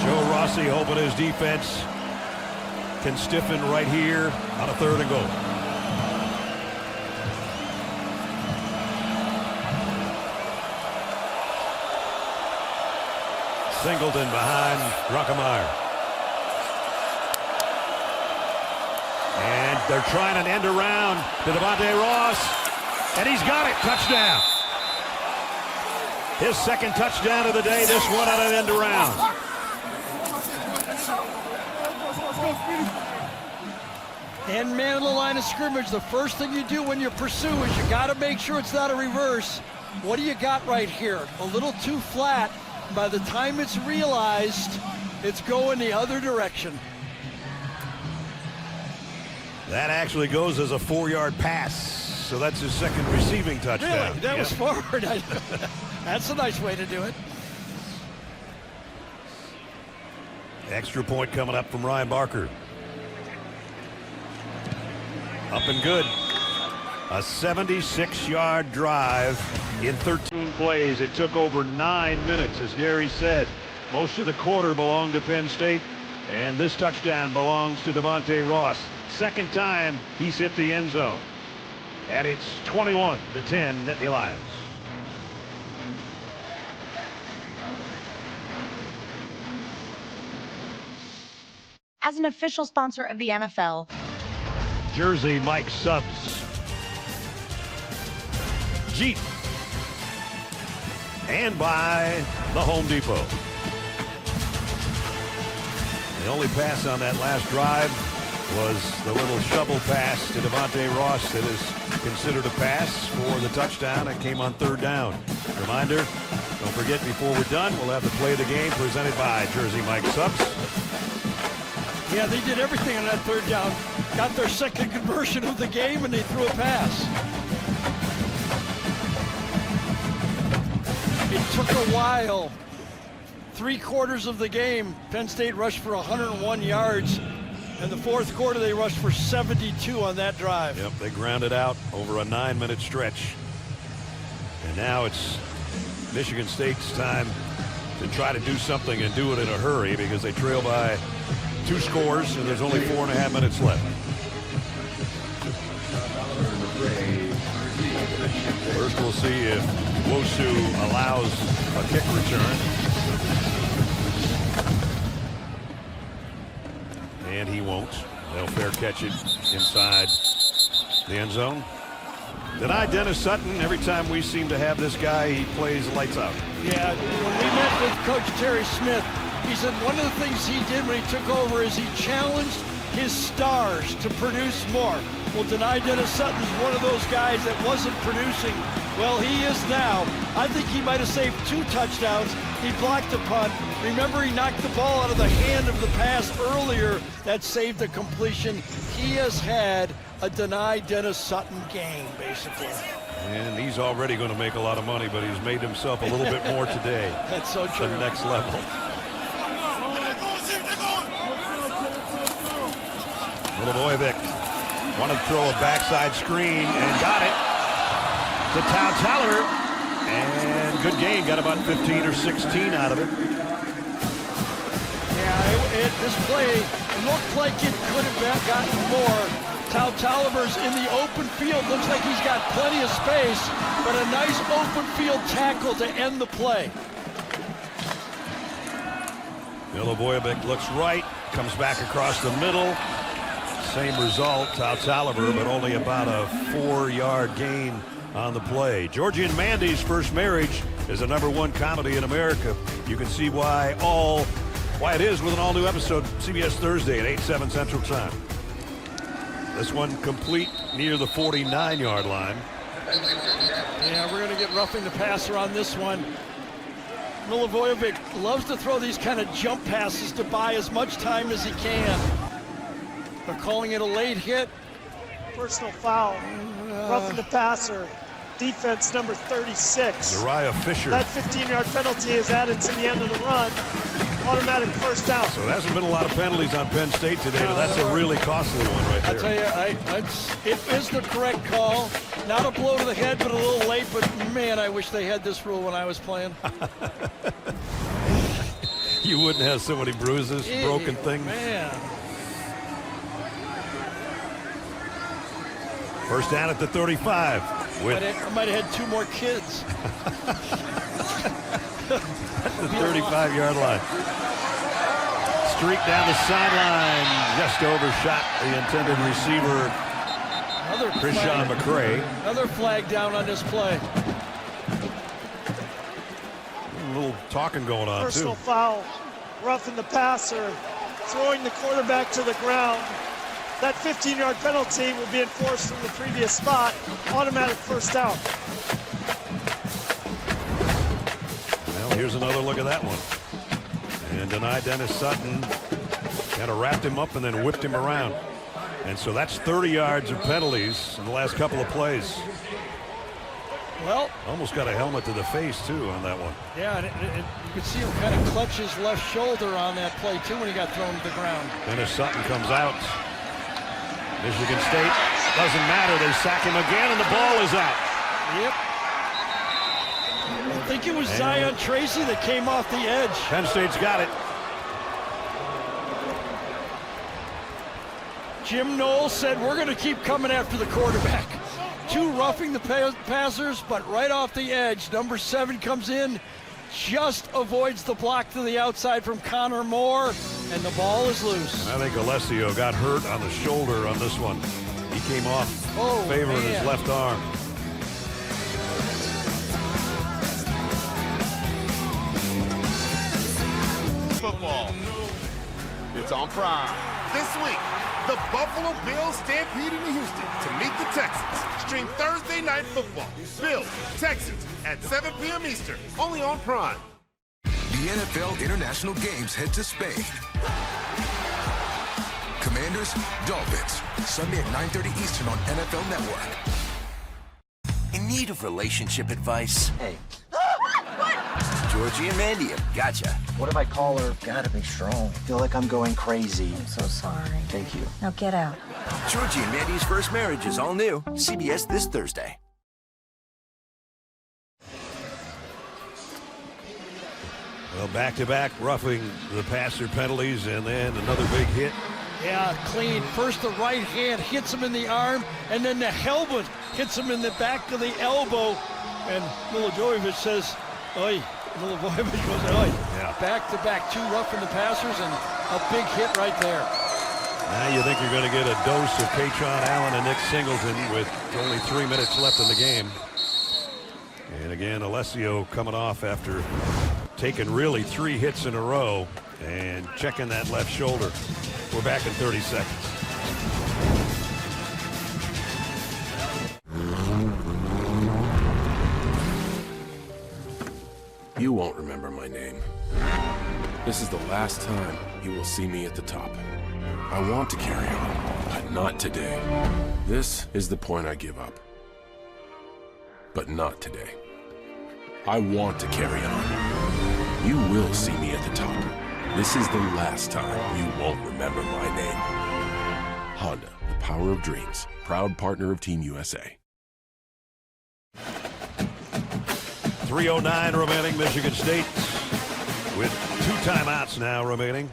Joe Rossi hoping his defense can stiffen right here on a 3rd and goal. Singleton behind Druckemeyer. And they're trying an end around to Devontae Ross. And he's got it. Touchdown. His second touchdown of the day. This one on an end around. And man in the line of scrimmage, the first thing you do when you pursue is you got to make sure it's not a reverse. What do you got right here? A little too flat. By the time it's realized, it's going the other direction. That actually goes as a 4-yard pass. So that's his second receiving touchdown. Really? That was forward. That's a nice way to do it. Extra point coming up from Ryan Barker. Up and good. A 76-yard drive in 13 plays. It took over 9 minutes, as Gary said. Most of the quarter belonged to Penn State, and this touchdown belongs to Devontae Ross. Second time he's hit the end zone. And it's 21-10 Nittany Lions. As an official sponsor of the NFL, Jersey Mike Subs. Jeep. And by the Home Depot. The only pass on that last drive was the little shovel pass to Devontae Ross that is considered a pass for the touchdown. It came on 3rd down. Reminder, don't forget before we're done, we'll have the play of the game presented by Jersey Mike Subs. Yeah, they did everything on that 3rd down. Got their second conversion of the game, and they threw a pass. It took a while. 3/4 of the game, Penn State rushed for 101 yards. In the fourth quarter, they rushed for 72 on that drive. Yep, they grounded out over a 9-minute stretch. And now it's Michigan State's time to try to do something and do it in a hurry because they trail by 2 scores and there's only 4.5 minutes left. First, we'll see if Wosu allows a kick return. And he won't. They'll fair catch it inside the end zone. Denied Dennis Sutton. Every time we seem to have this guy, he plays lights out. Yeah, when we met with Coach Terry Smith, he said one of the things he did when he took over is he challenged his stars to produce more. Well, Denied Dennis Sutton's one of those guys that wasn't producing. Well, he is now. I think he might have saved 2 touchdowns. He blocked a punt. Remember, he knocked the ball out of the hand of the pass earlier. That saved the completion. He has had a Denied Dennis Sutton game, basically. And he's already going to make a lot of money, but he's made himself a little bit more today. That's so true. The next level. Milivojevic wanted to throw a backside screen and got it. to Taliber. And good game. Got about 15 or 16 out of it. Yeah, this play looked like it could have gotten more. Taliber's in the open field. Looks like he's got plenty of space, but a nice open field tackle to end the play. Milivojevic looks right, comes back across the middle. Same result, Taliber, but only about a 4-yard gain on the play. Georgie and Mandy's First Marriage is a #1 comedy in America. You can see why it is with an all-new episode CBS Thursday at 8/7 Central Time. This one complete near the 49-yard line. Yeah, we're going to get roughing the passer on this one. Milivojevic loves to throw these kind of jump passes to buy as much time as he can. They're calling it a late hit. Personal foul. Roughing the passer. Defense number 36. Uriah Fisher. That 15-yard penalty is added to the end of the run. Automatic first down. So there hasn't been a lot of penalties on Penn State today, but that's a really costly one right there. I tell you, it is the correct call. Not a blow to the head, but a little late. But man, I wish they had this rule when I was playing. You wouldn't have so many bruises, broken things. Man. First down at the 35. I might have had 2 more kids. At the 35-yard line. Streak down the sideline. Just overshot the intended receiver, Krishan McCray. Another flag down on this play. A little talking going on, Personal too. foul. Roughing the passer. Throwing the quarterback to the ground. That 15-yard penalty will be enforced from the previous spot. Automatic first down. Well, here's another look at that one. And denied Dennis Sutton. Kind of wrapped him up and then whipped him around. And so that's 30 yards of penalties in the last couple of plays. Well, almost got a helmet to the face, too, on that one. Yeah, and you could see him kind of clutch his left shoulder on that play, too, when he got thrown to the ground. Dennis Sutton comes out. Michigan State, doesn't matter. They sack him again, and the ball is out. Yep. I think it was Zion Tracy that came off the edge. Penn State's got it. Jim Knowles said, we're going to keep coming after the quarterback. 2 roughing the passers, but right off the edge. Number 7 comes in, just avoids the block to the outside from Connor Moore, and the ball is loose. I think Alessio got hurt on the shoulder on this one. He came off favoring his left arm. Football. It's on Prime. This week, the Buffalo Bills stampede into Houston to meet the Texans. Stream Thursday Night Football. Bills, Texans at 7 p.m. Eastern, only on Prime. The NFL International Games head to Spain. Commanders, Dolphins, Sunday at 9:30 Eastern on NFL Network. In need of relationship advice? Hey. Georgie and Mandy have gotcha. What if I call her? Gotta be strong. I feel like I'm going crazy. I'm so sorry. Thank you. Now get out. Georgie and Mandy's First Marriage is all new. CBS this Thursday. Well, back-to-back roughing the passer penalties, and then another big hit. Yeah, clean. First the right hand hits him in the arm, and then the helmet hits him in the back of the elbow. And Milivojevic says, oi. Milivojevic goes, oi. Yeah. Back-to-back, 2 roughing the passers, and a big hit right there. Now you think you're going to get a dose of Kaytron Allen and Nick Singleton with only 3 minutes left in the game. And again, Alessio coming off after taking really 3 hits in a row and checking that left shoulder. We're back in 30 seconds. You won't remember my name. This is the last time you will see me at the top. I want to carry on, but not today. This is the point I give up. But not today. I want to carry on. You will see me at the top. This is the last time you won't remember my name. Honda, the power of dreams. Proud partner of Team USA. 3:09 remaining. Michigan State with 2 timeouts now remaining.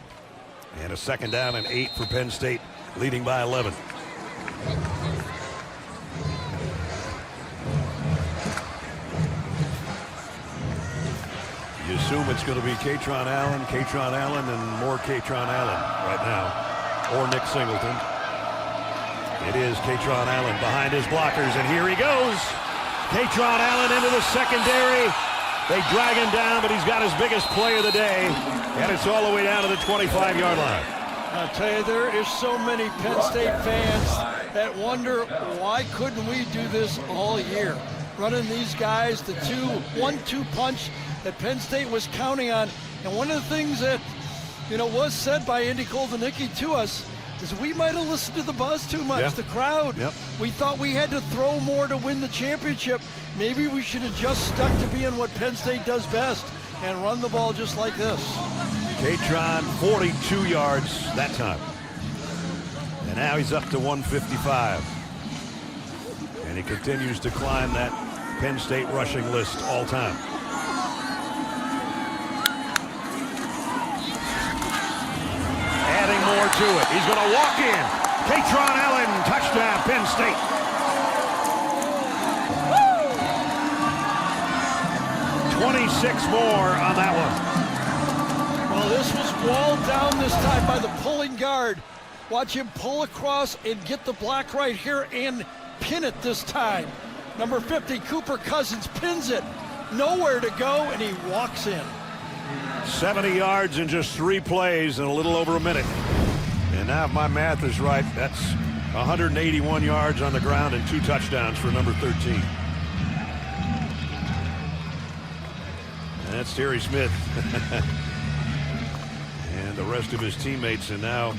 And a 2nd down and 8 for Penn State, leading by 11. You assume it's going to be Katron Allen, and more Katron Allen right now, or Nick Singleton. It is Katron Allen behind his blockers, and here he goes. Katron Allen into the secondary. They drag him down, but he's got his biggest play of the day, and it's all the way down to the 25-yard line. I'll tell you, there is so many Penn State fans that wonder, why couldn't we do this all year? Running these guys, the 1-2 punch that Penn State was counting on. And one of the things that, was said by Andy Koldenicki to us is we might have listened to the buzz too much, the crowd. Yep. We thought we had to throw more to win the championship. Maybe we should have just stuck to being what Penn State does best and run the ball just like this. Katron, 42 yards that time. And now he's up to 155. And he continues to climb that Penn State rushing list all time. Adding more to it. He's going to walk in. Katron Allen, touchdown, Penn State. Woo! 26 more on that one. Well, this was walled down this time by the pulling guard. Watch him pull across and get the block right here and pin it this time. Number 50, Cooper Cousins, pins it. Nowhere to go, and he walks in. 70 yards in just 3 plays in a little over a minute. And now if my math is right, that's 181 yards on the ground and 2 touchdowns for number 13. And that's Terry Smith. And the rest of his teammates. And now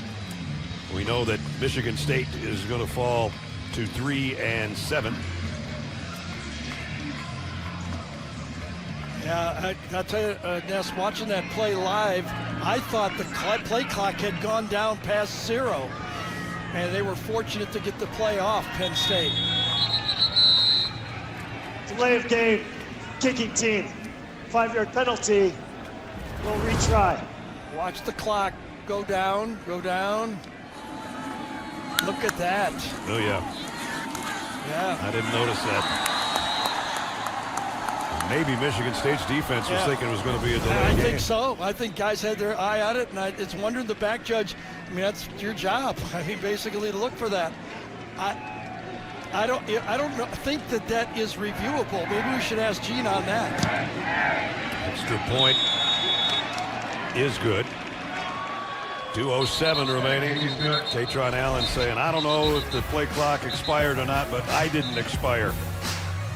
we know that Michigan State is going to fall to 3-7. Yeah, I'll tell you, Ness, watching that play live, I thought the play clock had gone down past 0. And they were fortunate to get the play off, Penn State. Delay of game, kicking team. 5-yard penalty. We'll retry. Watch the clock go down, go down. Look at that. Oh, yeah. Yeah. I didn't notice that. Maybe Michigan State's defense was thinking it was going to be a delay I game. think so. I think guys had their eye on it, and it's wondering the back judge. I mean, that's your job. I mean, basically to look for that. I don't think that is reviewable. Maybe we should ask Gene on that. Extra point is good. 2:07 remaining. Katron Allen saying, I don't know if the play clock expired or not, but I didn't expire.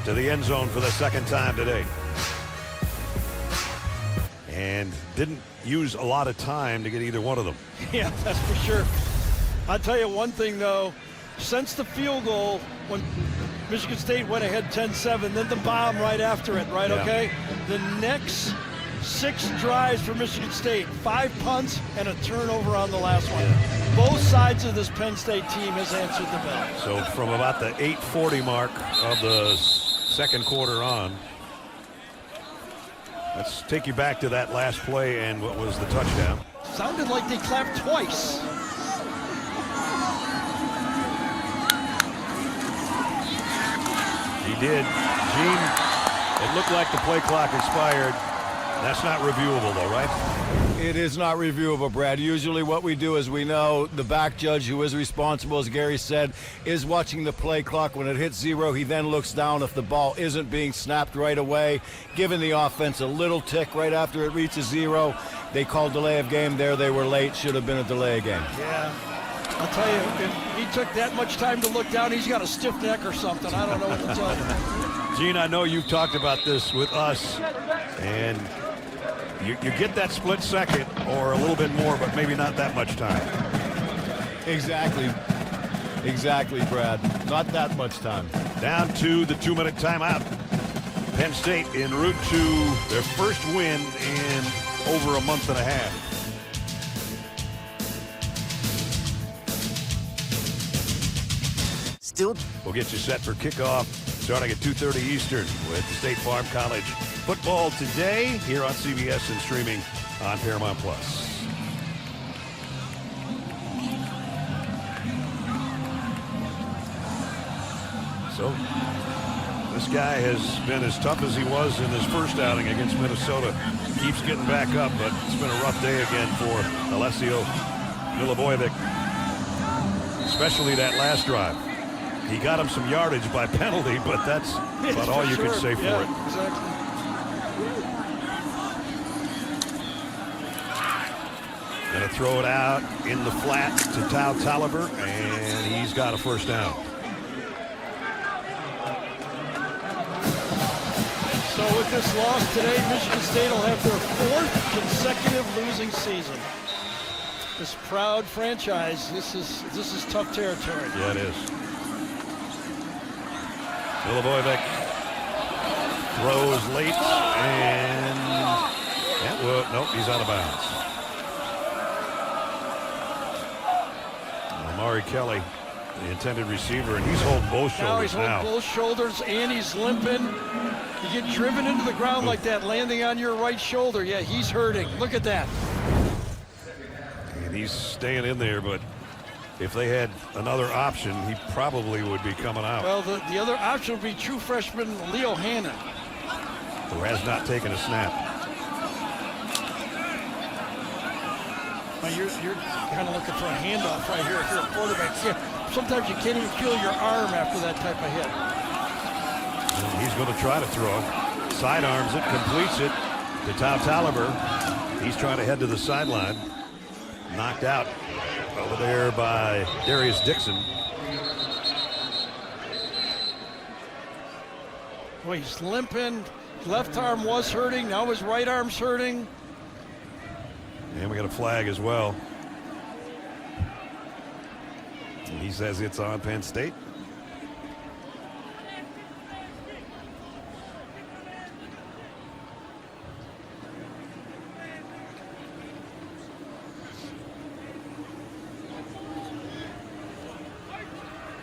To the end zone for the 2nd time today. And didn't use a lot of time to get either one of them. Yeah, that's for sure. I'll tell you one thing, though. Since the field goal, when Michigan State went ahead 10-7, then the bomb right after it, right, okay? The next 6 drives for Michigan State, 5 punts and a turnover on the last one. Yeah. Both sides of this Penn State team has answered the bell. So from about the 8:40 mark of the 2nd quarter on, let's take you back to that last play and what was the touchdown. Sounded like they clapped twice. He did. Gene, it looked like the play clock expired. That's not reviewable, though, right? It is not reviewable, Brad. Usually what we do is we know the back judge, who is responsible, as Gary said, is watching the play clock. When it hits 0, he then looks down if the ball isn't being snapped right away, giving the offense a little tick right after it reaches 0. They called delay of game there. They were late. Should have been a delay of game. Yeah. I'll tell you, if he took that much time to look down, he's got a stiff neck or something. I don't know what to tell you. Gene, I know you've talked about this with us, and you get that split second or a little bit more, but maybe not that much time. Exactly. Exactly, Brad. Not that much time. Down to the 2-minute timeout. Penn State en route to their first win in over a month and a half. We'll get you set for kickoff starting at 2:30 Eastern with State Farm College football today here on CBS and streaming on Paramount Plus. So this guy has been as tough as he was in his first outing against Minnesota. Keeps getting back up, but it's been a rough day again for Alessio Milivojevic, especially that last drive. He got him some yardage by penalty, but that's about all you can say for it. Exactly. Gonna throw it out in the flat to Tao Taliber, and he's got a first down. So with this loss today, Michigan State will have their 4th consecutive losing season. This proud franchise, this is tough territory. Yeah, it is. Milivojevic throws late, and nope, he's out of bounds. Amari Kelly, the intended receiver, and he's holding both shoulders now. He's holding both shoulders, and he's limping. You get driven into the ground like that, landing on your right shoulder. Yeah, he's hurting. Look at that. And he's staying in there, but if they had another option, he probably would be coming out. Well, the other option would be true freshman Leo Hannon, who has not taken a snap. Well, you're kind of looking for a handoff right here if you're a quarterback. Yeah, sometimes you can't even feel your arm after that type of hit. And he's going to try to throw. Sidearms it, completes it to Tao Taliber. He's trying to head to the sideline. Knocked out over there by Darius Dixon. Well, he's limping. Left arm was hurting. Now his right arm's hurting. And we got a flag as well. And he says it's on Penn State.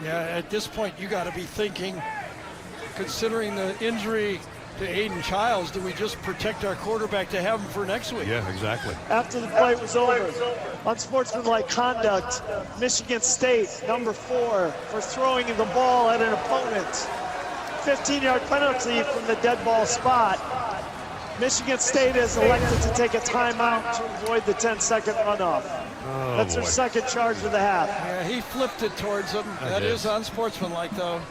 Yeah, at this point, you got to be thinking, considering the injury to Aiden Childs, do we just protect our quarterback to have him for next week? Yeah, exactly. After the play was over, unsportsmanlike conduct, Michigan State, number 4, for throwing the ball at an opponent. 15-yard penalty from the dead ball spot. Michigan State has elected to take a timeout to avoid the 10-second runoff. Oh, that's their second charge of the half. Yeah, he flipped it towards him. That is unsportsmanlike, though.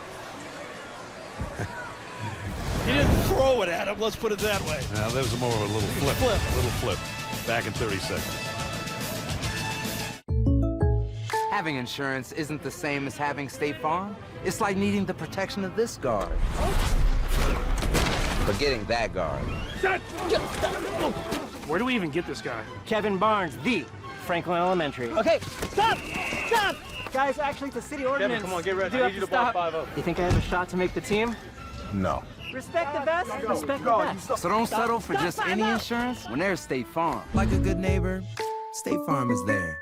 He didn't throw it at him, let's put it that way. Now, that was more of a little flip. Little flip. Back in 30 seconds. Having insurance isn't the same as having State Farm. It's like needing the protection of this guard. Forgetting that guard. Where do we even get this guy? Kevin Barnes, the Franklin Elementary. Okay, stop! Stop! Guys, actually, it's a city ordinance. Kevin, come on, get ready. I need you to block 5-0. You think I have a shot to make the team? No. Respect the best, respect the best. So don't settle for just any insurance when there's State Farm. Like a good neighbor, State Farm is there.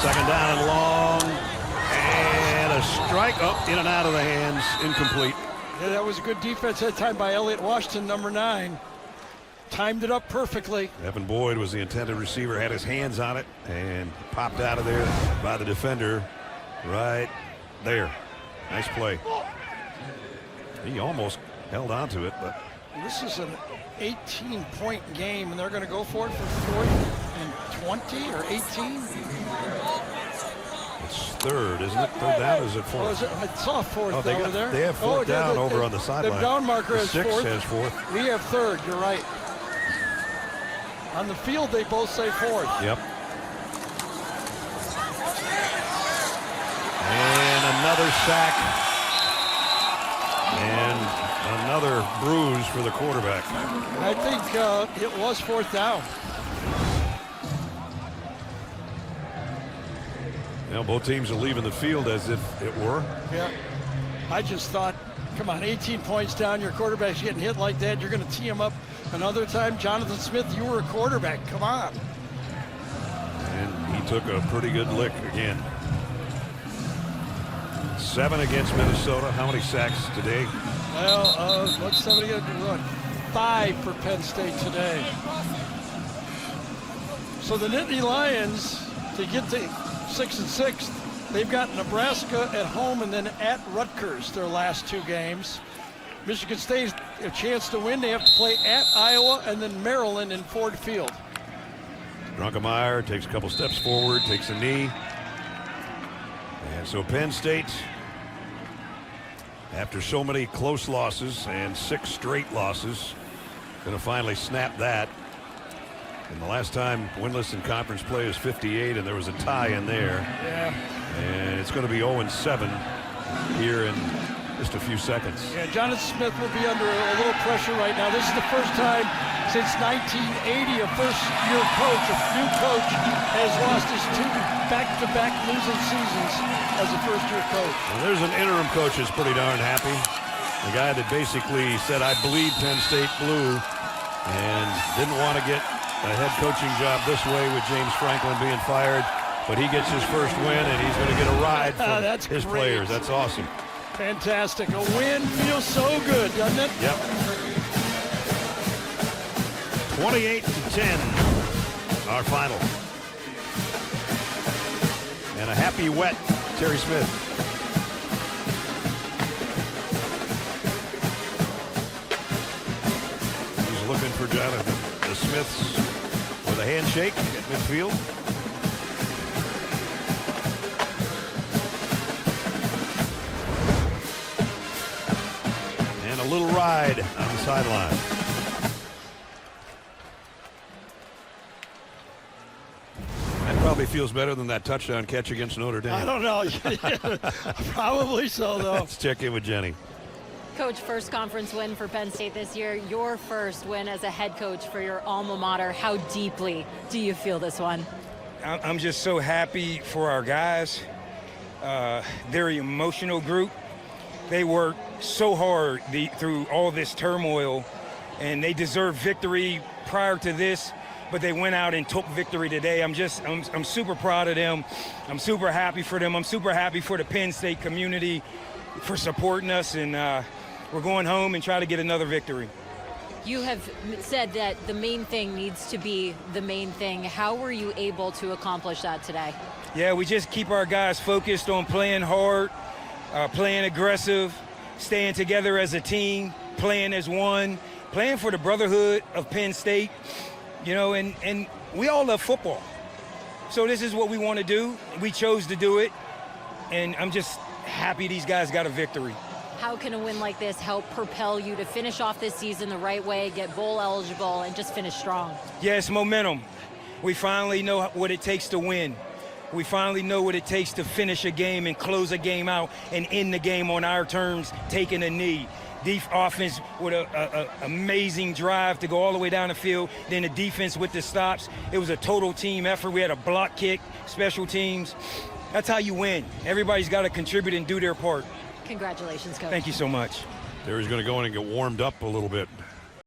Second down and long. And a strike up, in and out of the hands, incomplete. Yeah, that was a good defense that time by Elliott Washington, number 9. Timed it up perfectly. Evan Boyd was the intended receiver, had his hands on it, and popped out of there by the defender right there. Nice play. He almost held on to it, but... This is an 18-point game, and they're going to go for it for 4th and 20 or 18? It's 3rd, isn't it? 3rd down, or is it 4th? Oh, I saw 4th over there. They have 4th down over on the sideline. The down marker has 6 4th. has 4th. We have 3rd, you're right. On the field, they both say 4th. Yep. And another sack. And another bruise for the quarterback. I think it was 4th down. Now both teams are leaving the field as if it were. Yeah. I just thought, come on, 18 points down, your quarterback's getting hit like that, you're going to tee him up another time. Jonathan Smith, you were a quarterback, come on. And he took a pretty good lick again. 7 against Minnesota. How many sacks today? Well, what's 7 again? 5 for Penn State today. So the Nittany Lions, to get to 6-6, they've got Nebraska at home and then at Rutgers their last 2 games. Michigan State, a chance to win. They have to play at Iowa and then Maryland in Ford Field. Drunkemeyer takes a couple steps forward, takes a knee. And so Penn State, after so many close losses and 6 straight losses, going to finally snap that. And the last time winless in conference play is 58, and there was a tie in there. Yeah. And it's going to be 0-7 here in just a few seconds. Yeah, Jonathan Smith will be under a little pressure right now. This is the first time since 1980 a first-year coach, a new coach, has lost his 2 back-to-back losing seasons as a first-year coach. Well, there's an interim coach that's pretty darn happy. The guy that basically said, I bleed Penn State blue, and didn't want to get a head coaching job this way with James Franklin being fired, but he gets his first win, and he's going to get a ride from his players. That's awesome. Fantastic. A win feels so good, doesn't it? Yep. 28-10, our final. And a happy wet Terry Smith. He's looking for Jonathan. The Smiths with a handshake at midfield. And a little ride on the sideline. Probably feels better than that touchdown catch against Notre Dame. I don't know. Probably so, though. Let's check in with Jenny. Coach, first conference win for Penn State this year. Your first win as a head coach for your alma mater. How deeply do you feel this one? I'm just so happy for our guys. They're an emotional group. They worked so hard through all this turmoil, and they deserve victory prior to this. But they went out and took victory today. I'm super proud of them. I'm super happy for them. I'm super happy for the Penn State community for supporting us, and we're going home and try to get another victory. You have said that the main thing needs to be the main thing. How were you able to accomplish that today? Yeah, we just keep our guys focused on playing hard, playing aggressive, staying together as a team, playing as one, playing for the brotherhood of Penn State. You know, and we all love football. So this is what we want to do. We chose to do it, and I'm just happy these guys got a victory. How can a win like this help propel you to finish off this season the right way, get bowl eligible, and just finish strong? Yes, momentum. We finally know what it takes to win. We finally know what it takes to finish a game and close a game out and end the game on our terms, taking a knee. Offense with an amazing drive to go all the way down the field. Then the defense with the stops. It was a total team effort. We had a block kick, special teams. That's how you win. Everybody's got to contribute and do their part. Congratulations, Coach. Thank you so much. Terry's going to go in and get warmed up a little bit.